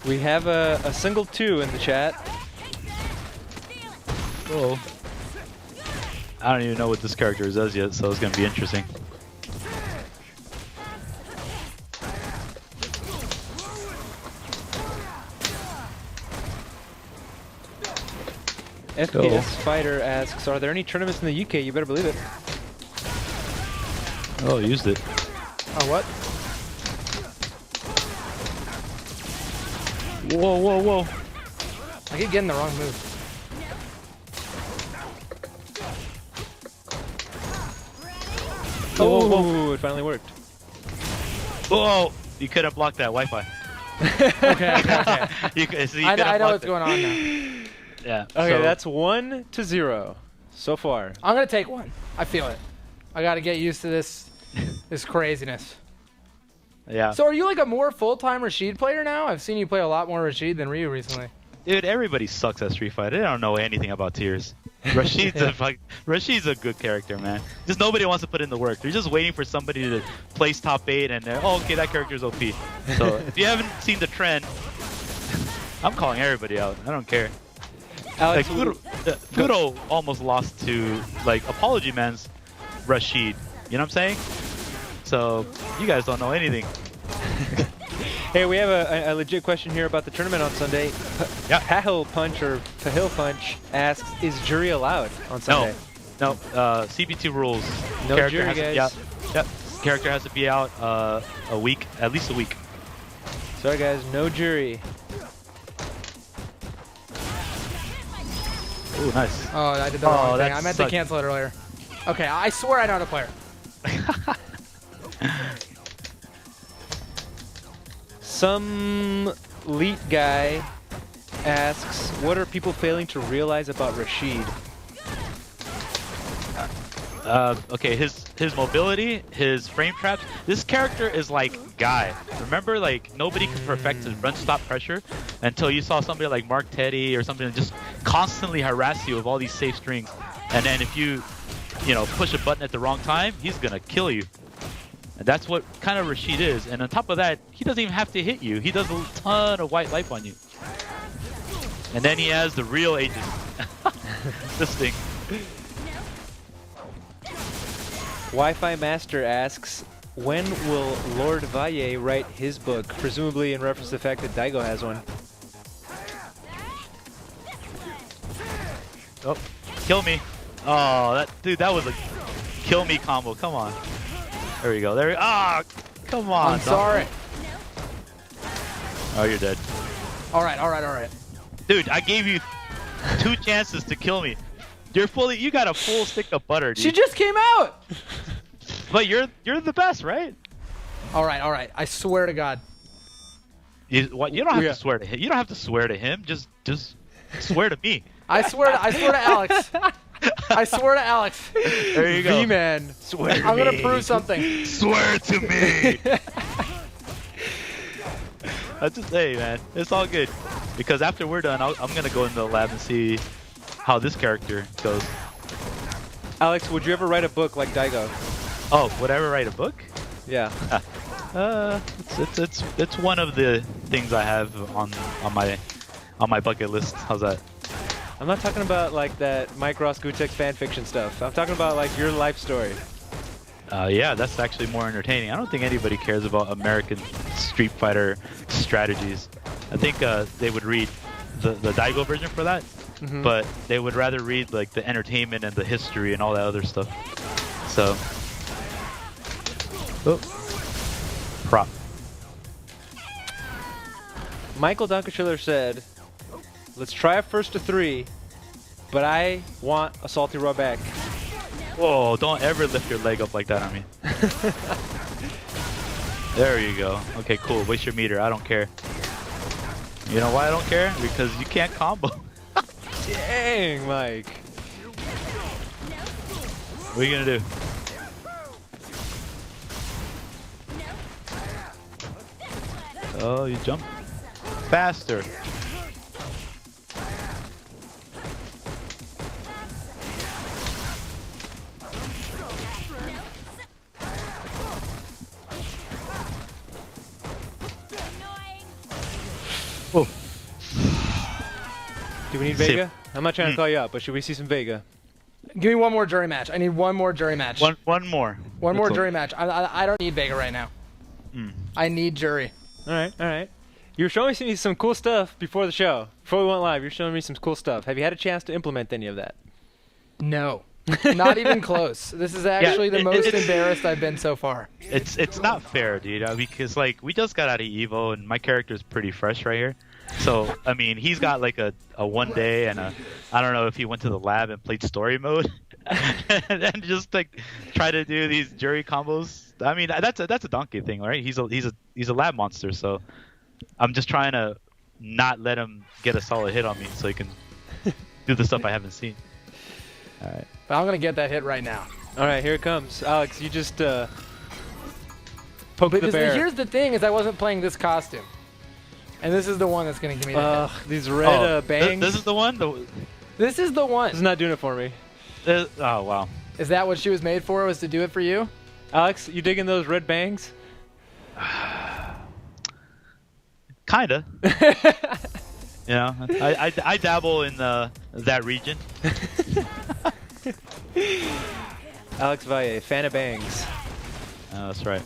We have a single 2 in the chat. Whoa. I don't even know what this character does yet, so it's going to be interesting. FPS Fighter asks, are there any tournaments in the UK? You better believe it. Oh, used it. Oh, what? Whoa. I keep getting the wrong move. Oh, it finally worked. Whoa, you could have blocked that Wi-Fi. Okay. I know what's going on now. Yeah. Okay, so that's 1-0 so far. I'm gonna take 1. I feel it. I gotta get used to this craziness. Yeah. So are you like a more full-time Rashid player now? I've seen you play a lot more Rashid than Ryu recently. Dude, everybody sucks at Street Fighter. They don't know anything about tiers. Rashid's a good character, man. Just nobody wants to put in the work. They're just waiting for somebody to place top 8 and they're, oh, okay, that character's OP. So if you haven't seen the trend, I'm calling everybody out. I don't care. Alex, like Fudo almost lost to like Apology Man's Rashid. You know what I'm saying? So you guys don't know anything. Hey, we have a legit question here about the tournament on Sunday. Pahil Punch asks, is Juri allowed on Sunday? No. CPT rules. No Juri, guys. Character has to be out a week, at least a week. Sorry, guys, no Juri. Ooh, nice. Oh, I did the wrong thing. I meant to cancel it earlier. Okay, I swear I know how to play her. Some elite guy asks, what are people failing to realize about Rashid? Okay, his mobility, his frame traps. This character is like Guy. Remember, like nobody can perfect his run stop pressure until you saw somebody like Mark Teddy or something just constantly harass you with all these safe strings, and then if you push a button at the wrong time, he's gonna kill you. And that's what kind of Rashid is. And on top of that, he doesn't even have to hit you. He does a ton of white life on you. And then he has the real Aegis. This thing. Wi-Fi Master asks, when will Lord Valle write his book? Presumably in reference to the fact that Daigo has one. Oh, kill me. Oh, that was a kill me combo. Come on. There we go. There we ah, come on. I'm sorry. Oh, you're dead. All right. Dude, I gave you 2 chances to kill me. You got a full stick of butter, dude. She just came out. But you're the best, right? All right. I swear to God. You don't have to swear to him. You don't have to swear to him. Just swear to me. I swear to Alex. I swear to Alex. There you go. V-Man, swear to I'm me. gonna prove something. Swear to me. That's just, hey man, it's all good. Because after we're done, I'm gonna go into the lab and see how this character goes. Alex, would you ever write a book like Daigo? Oh, would I ever write a book? Yeah. It's one of the things I have on my bucket list. How's that? I'm not talking about like that Mike Ross Gutex fan fiction stuff. I'm talking about like your life story. Yeah, that's actually more entertaining. I don't think anybody cares about American Street Fighter strategies. I think they would read the Daigo version for that, but they would rather read like the entertainment and the history and all that other stuff. So, prop. Michael Dunkerschiller said, let's try it first to 3, but I want a salty raw back. Whoa, don't ever lift your leg up like that on me. There you go. Okay, cool. Waste your meter. I don't care. You know why I don't care? Because you can't combo. Dang, Mike. What are you gonna do? Oh, you jump faster. Oh. Do we need Vega? I'm not trying to call you out, but should we see some Vega? Give me one more jury match. I need one more jury match. One more. One more jury match. I don't need Vega right now. I need jury. All right. You were showing me some cool stuff before the show. Before we went live, you were showing me some cool stuff. Have you had a chance to implement any of that? No. Not even close. This is actually the most embarrassed I've been so far. It's not fair, dude. Because like we just got out of Evo and my character's pretty fresh right here. So I mean, he's got like a 1 day and I don't know if he went to the lab and played story mode and just like try to do these jury combos. I mean, that's a donkey thing, right? He's a lab monster, so I'm just trying to not let him get a solid hit on me so he can do the stuff I haven't seen. All right. But I'm gonna get that hit right now. All right, here it comes. Alex, you just poked the bear. Here's the thing: is I wasn't playing this costume, and this is the one that's gonna give me the hit. These red bangs. This is the one. This is the one. This is not doing it for me. Oh wow. Is that what she was made for? Was to do it for you? Alex, you digging those red bangs? Kinda. You know, I dabble in that region. Alex Valle, fan of bangs. That's right.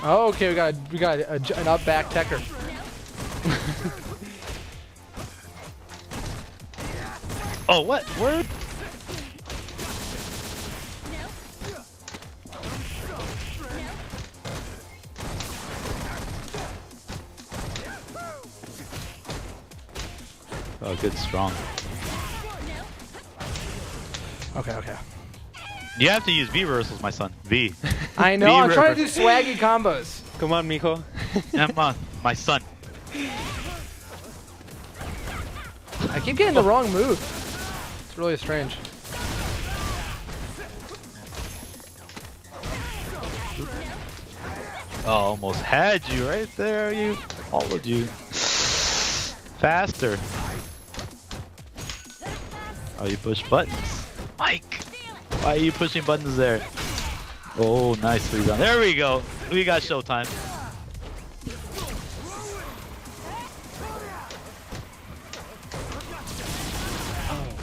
Oh, okay. We got an up back techer. Oh, what? Word? Oh, good, strong. Okay. You have to use V reversals, my son. V. I know. I'm trying to do swaggy combos. Come on, Miko. Emma, my son. I keep getting the wrong move. It's really strange. Oh, almost had you right there. You followed you. Faster. Oh, you push buttons. Mike, why are you pushing buttons there? Oh, nicely done. There we go. We got showtime.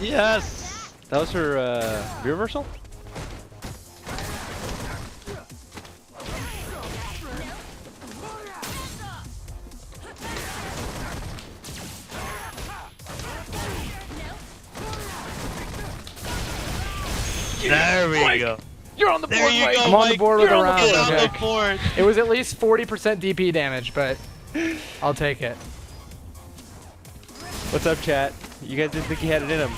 Yes. That was her reversal? There we go. You're on the board, There you Mike. go, I'm on the Mike. board with a You're on the round. Get on Okay. the board. It was at least 40% DP damage, but I'll take it. What's up, chat? You guys didn't think he had it in him.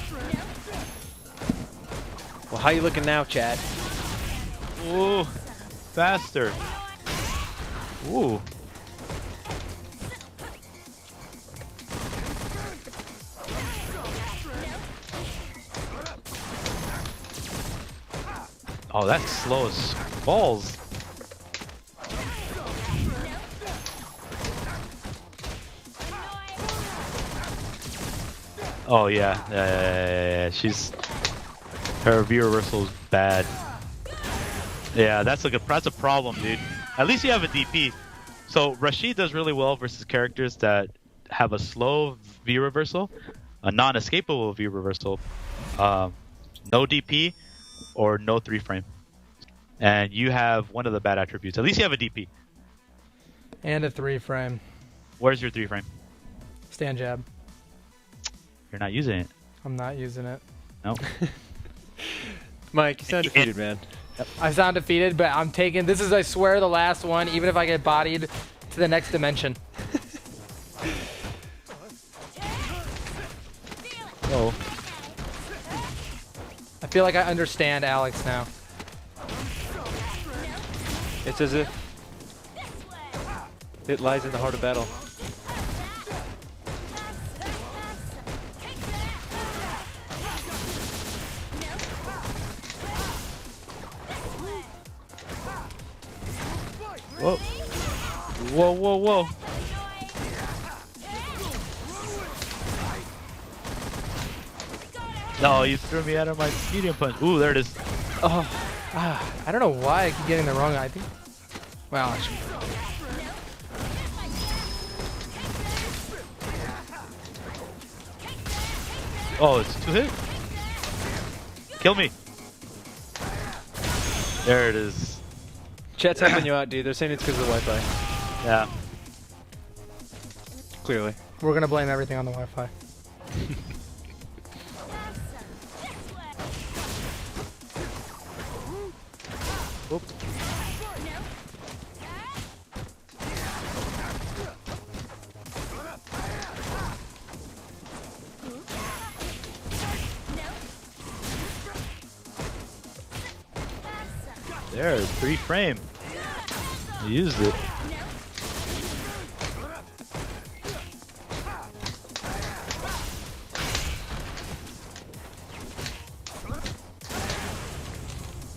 Well, how you looking now, chat? Ooh, faster. Ooh. Oh, that's slow as balls. Oh yeah. She's her view reversal is bad. Yeah, that's a problem, dude. At least you have a DP. So Rashid does really well versus characters that have a slow view reversal, a non-escapable view reversal, no DP, or no 3-frame. And you have one of the bad attributes. At least you have a DP. And a 3-frame. Where's your 3-frame? Stand jab. You're not using it. I'm not using it. No. Mike, you sound defeated, man. I sound defeated, but I'm taking. This is, I swear, the last one. Even if I get bodied to the next dimension. Oh. I feel like I understand Alex now. It's as if it lies in the heart of battle. Whoa. Whoa. No, you threw me out of my medium punch. Ooh, there it is. Oh, I don't know why I keep getting the wrong. I think. Well, I should. Oh, it's 2 hit. Kill me. There it is. Chat's helping you out, dude. They're saying it's because of the Wi-Fi. Yeah. Clearly. We're gonna blame everything on the Wi-Fi. Oop. There, 3-frame. You used it.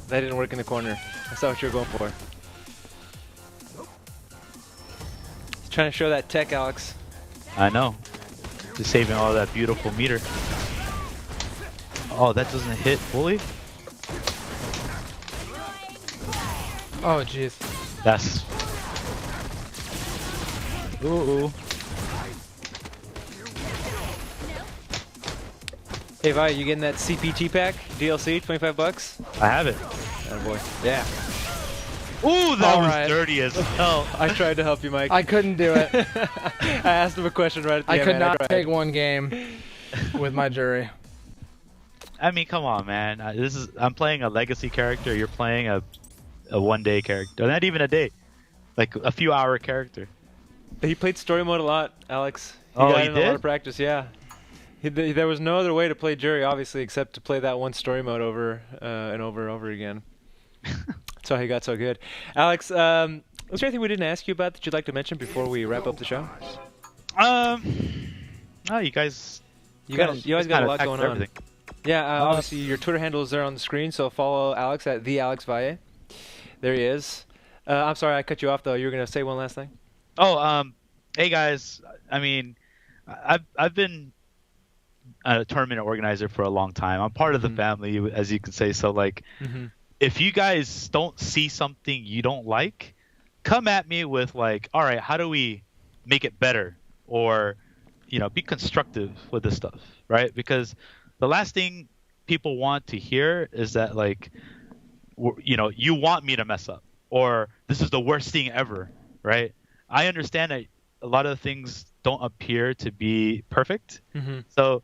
That didn't work in the corner. I saw what you were going for. He's trying to show that tech, Alex. I know. Just saving all that beautiful meter. Oh, that doesn't hit fully? Oh, jeez. That's... Ooh. Hey, Vi, you getting that CPT pack? DLC, 25 bucks? I have it. Attaboy. Yeah. Ooh, that All was right. dirty as hell. I tried to help you, Mike. I couldn't do it. I asked him a question right at the I end. could man. not tried. take one game with my jury. I mean, come on, man. I'm playing a legacy character. You're playing a one-day character. Not even a day. Like a few-hour character. He played story mode a lot, Alex. Oh, got he in a lot did? of practice, yeah. There was no other way to play Juri, obviously, except to play that one story mode over and over again. That's how he got so good. Alex, was there anything we didn't ask you about that you'd like to mention before we wrap up the show? No, you guys... You always got a lot going on. Everything. Yeah, obviously your Twitter handle is there on the screen, so follow Alex at @theAlexValle. There he is. I'm sorry I cut you off though. You were gonna say one last thing. Oh, hey guys. I mean, I've been a tournament organizer for a long time. I'm part of the family, as you can say. So like, if you guys don't see something you don't like, come at me with like, all right, how do we make it better? Or, you know, be constructive with this stuff, right? Because the last thing people want to hear is that like, you know, you want me to mess up, or this is the worst thing ever, right? I understand that a lot of things don't appear to be perfect. So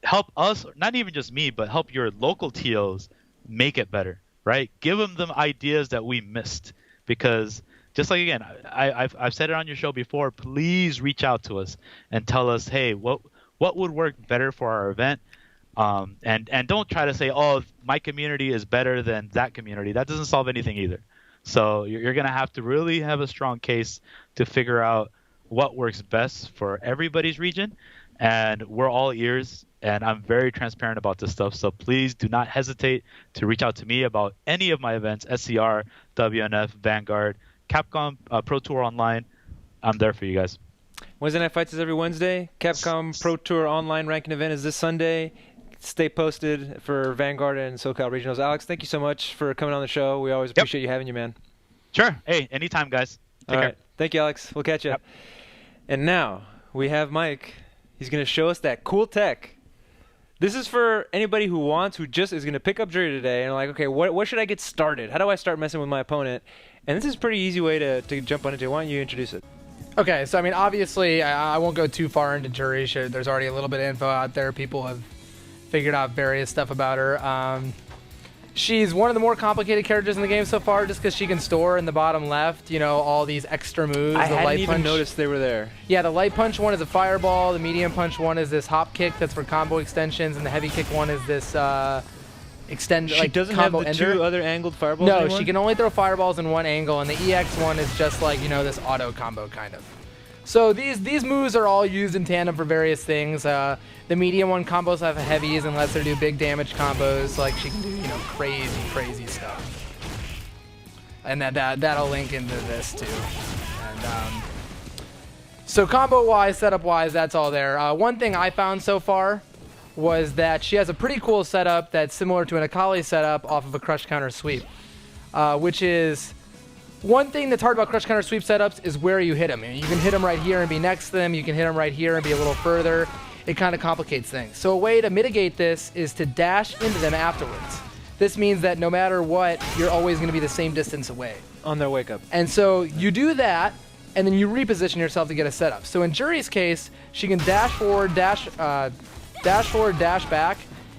help us, not even just me, but help your local TOs make it better, right? Give them the ideas that we missed, because just like, again, I've said it on your show before, please reach out to us and tell us, hey, what would work better for our event? And don't try to say, oh, my community is better than that community. That doesn't solve anything either. So you're going to have to really have a strong case to figure out what works best for everybody's region. And we're all ears, and I'm very transparent about this stuff. So please do not hesitate to reach out to me about any of my events, SCR, WNF, Vanguard, Capcom Pro Tour Online. I'm there for you guys. Wednesday Night Fights is every Wednesday. Capcom Pro Tour Online ranking event is this Sunday. Stay posted for Vanguard and SoCal Regionals. Alex, thank you so much for coming on the show. We always appreciate you having you, man. Sure. Hey, anytime, guys. Take care. Right. Thank you, Alex. We'll catch you. Yep. And now we have Mike. He's going to show us that cool tech. This is for anybody who just is going to pick up Juri today and like, okay, what should I get started? How do I start messing with my opponent? And this is a pretty easy way to jump on into. Why don't you introduce it? Okay, so I mean, obviously, I won't go too far into Juri. There's already a little bit of info out there. People have figured out various stuff about her. She's one of the more complicated characters in the game so far, just because she can store in the bottom left, all these extra moves. I hadn't even noticed they were there. Yeah, the light punch one is a fireball. The medium punch one is this hop kick that's for combo extensions, and the heavy kick one is this She doesn't have the two other angled fireballs No, anymore? she can only throw fireballs in one angle, and the EX one is just like, this auto combo kind of. So these moves are all used in tandem for various things. The medium one combos have heavies and lets her do big damage combos. Like she can do, crazy stuff. And that'll link into this too. And so combo-wise, setup-wise, that's all there. One thing I found so far was that she has a pretty cool setup that's similar to an Akali setup off of a crush counter sweep, which is one thing that's hard about crush counter sweep setups is where you hit them. You can hit them right here and be next to them. You can hit them right here and be a little further. It kind of complicates things. So a way to mitigate this is to dash into them afterwards. This means that no matter what, you're always going to be the same distance away. On their wake up. And so you do that, and then you reposition yourself to get a setup. So in Juri's case, she can dash forward, dash back,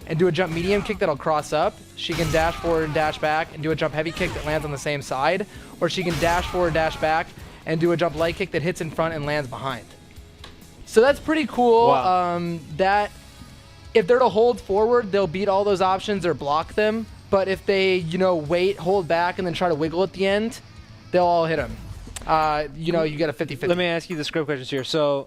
and do a jump medium kick that'll cross up. She can dash forward and dash back and do a jump heavy kick that lands on the same side. Or she can dash forward, dash back, and do a jump light kick that hits in front and lands behind. So that's pretty cool. Wow. That if they're to hold forward, they'll beat all those options or block them. But if they, wait, hold back, and then try to wiggle at the end, they'll all hit them. You get a 50-50. Let me ask you the script questions here. So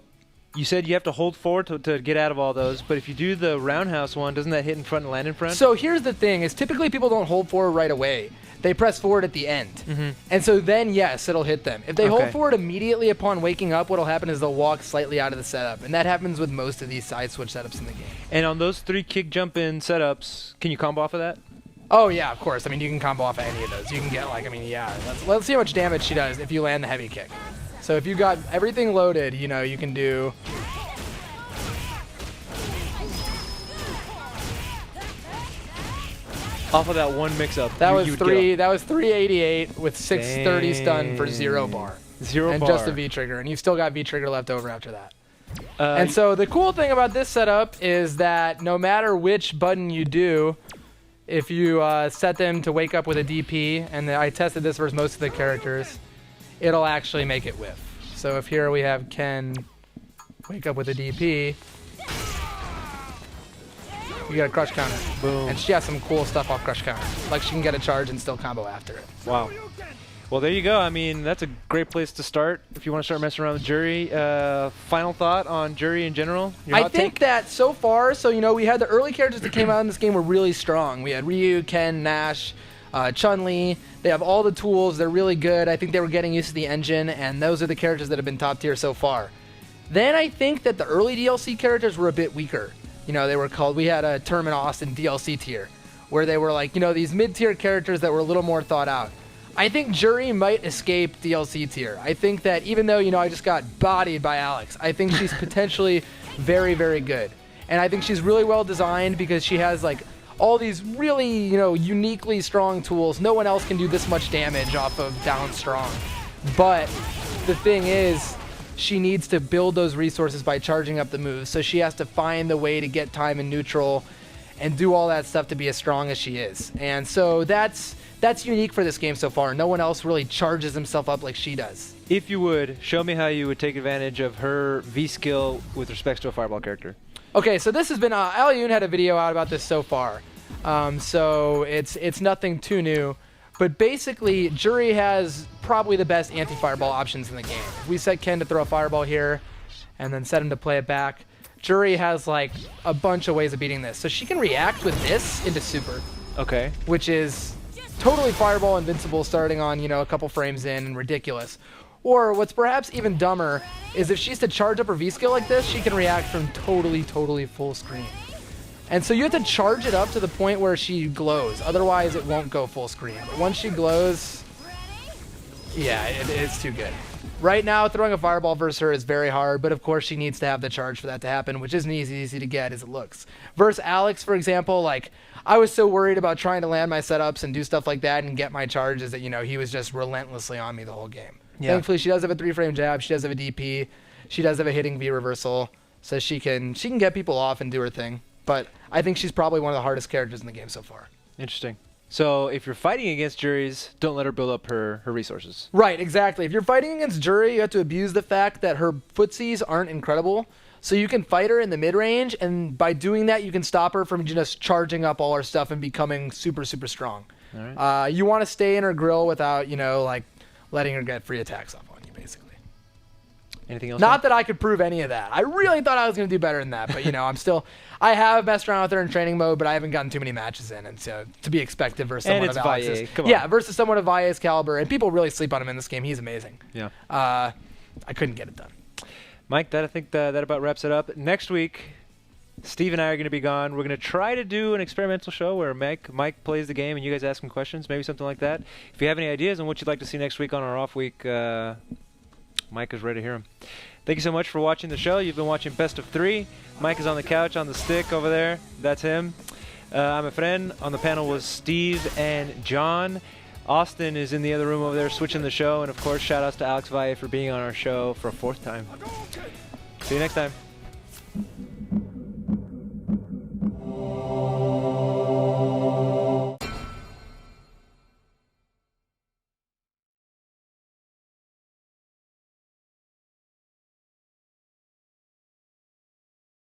you said you have to hold forward to get out of all those, but if you do the roundhouse one, doesn't that hit in front and land in front? So here's the thing, is typically people don't hold forward right away. They press forward at the end. Mm-hmm. And so then, yes, it'll hit them. If they hold forward immediately upon waking up, what'll happen is they'll walk slightly out of the setup. And that happens with most of these side switch setups in the game. And on those 3 kick jump in setups, can you combo off of that? Oh, yeah, of course. I mean, you can combo off any of those. You can get, let's see how much damage she does if you land the heavy kick. So if you got everything loaded, you can do... Off of that one mix-up. That was 388 with 630 stun for 0 bar. 0 and bar. just a V-trigger. And you've still got V-trigger left over after that. And so the cool thing about this setup is that no matter which button you do, if you set them to wake up with a DP, and I tested this versus most of the characters, it'll actually make it whiff. So if here we have Ken wake up with a DP, you get a crush counter. Boom. And she has some cool stuff off crush counter. Like she can get a charge and still combo after it. Wow. Well, there you go. I mean, that's a great place to start if you want to start messing around with Juri. Final thought on Juri in general? I think that so far, we had the early characters that came out in this game were really strong. We had Ryu, Ken, Nash, Chun-Li. They have all the tools. They're really good. I think they were getting used to the engine, and those are the characters that have been top tier so far. Then I think that the early DLC characters were a bit weaker. They were called, we had a Tournament Austin DLC tier, where they were like, these mid-tier characters that were a little more thought out. I think Juri might escape DLC tier. I think that even though, I just got bodied by Alex, I think she's potentially very, very good. And I think she's really well designed because she has all these really, uniquely strong tools. No one else can do this much damage off of down strong. But the thing is, she needs to build those resources by charging up the moves. So she has to find the way to get time in neutral. and do all that stuff to be as strong as she is. And so that's unique for this game so far. No one else really charges himself up like she does. If you would, show me how you would take advantage of her V skill with respect to a fireball character. Okay, so this has been, Alioun had a video out about this so far. So it's nothing too new. But basically, Juri has probably the best anti-fireball options in the game. If we set Ken to throw a fireball here, and then set him to play it back, Juri has like a bunch of ways of beating this. So she can react with this into super. Okay. Which is totally fireball invincible starting on, a couple frames in and ridiculous. Or what's perhaps even dumber is if she's to charge up her V skill like this, she can react from totally full screen. And so you have to charge it up to the point where she glows. Otherwise, it won't go full screen. But once she glows, yeah, it's too good. Right now, throwing a fireball versus her is very hard, but of course she needs to have the charge for that to happen, which isn't easy to get as it looks. Versus Alex, for example, like, I was so worried about trying to land my setups and do stuff like that and get my charges that, he was just relentlessly on me the whole game. Yeah. Thankfully, she does have a 3-frame jab, she does have a DP, she does have a hitting V reversal, so she can get people off and do her thing. But I think she's probably one of the hardest characters in the game so far. Interesting. So if you're fighting against Juris, don't let her build up her resources. Right, exactly. If you're fighting against Juri, you have to abuse the fact that her footsies aren't incredible. So you can fight her in the mid-range, and by doing that, you can stop her from just charging up all her stuff and becoming super strong. All right. You want to stay in her grill without, like letting her get free attacks off on you, basically. Anything else? Not that I could prove any of that. I really thought I was going to do better than that, but I have messed around with her in training mode, but I haven't gotten too many matches in, and so to be expected versus someone of Alex's. Valle. Come on. Yeah, versus someone of Valle's caliber, and people really sleep on him in this game. He's amazing. Yeah. I couldn't get it done. Mike, I think that about wraps it up. Next week, Steve and I are going to be gone. We're going to try to do an experimental show where Mike plays the game and you guys ask him questions, maybe something like that. If you have any ideas on what you'd like to see next week on our off week, Mike is ready to hear them. Thank you so much for watching the show. You've been watching Best of 3. Mike is on the couch on the stick over there. That's him. I'm a friend. On the panel was Steve and John. Austin is in the other room over there switching the show. And, of course, shout-outs to Alex Valle for being on our show for a 4th time. See you next time.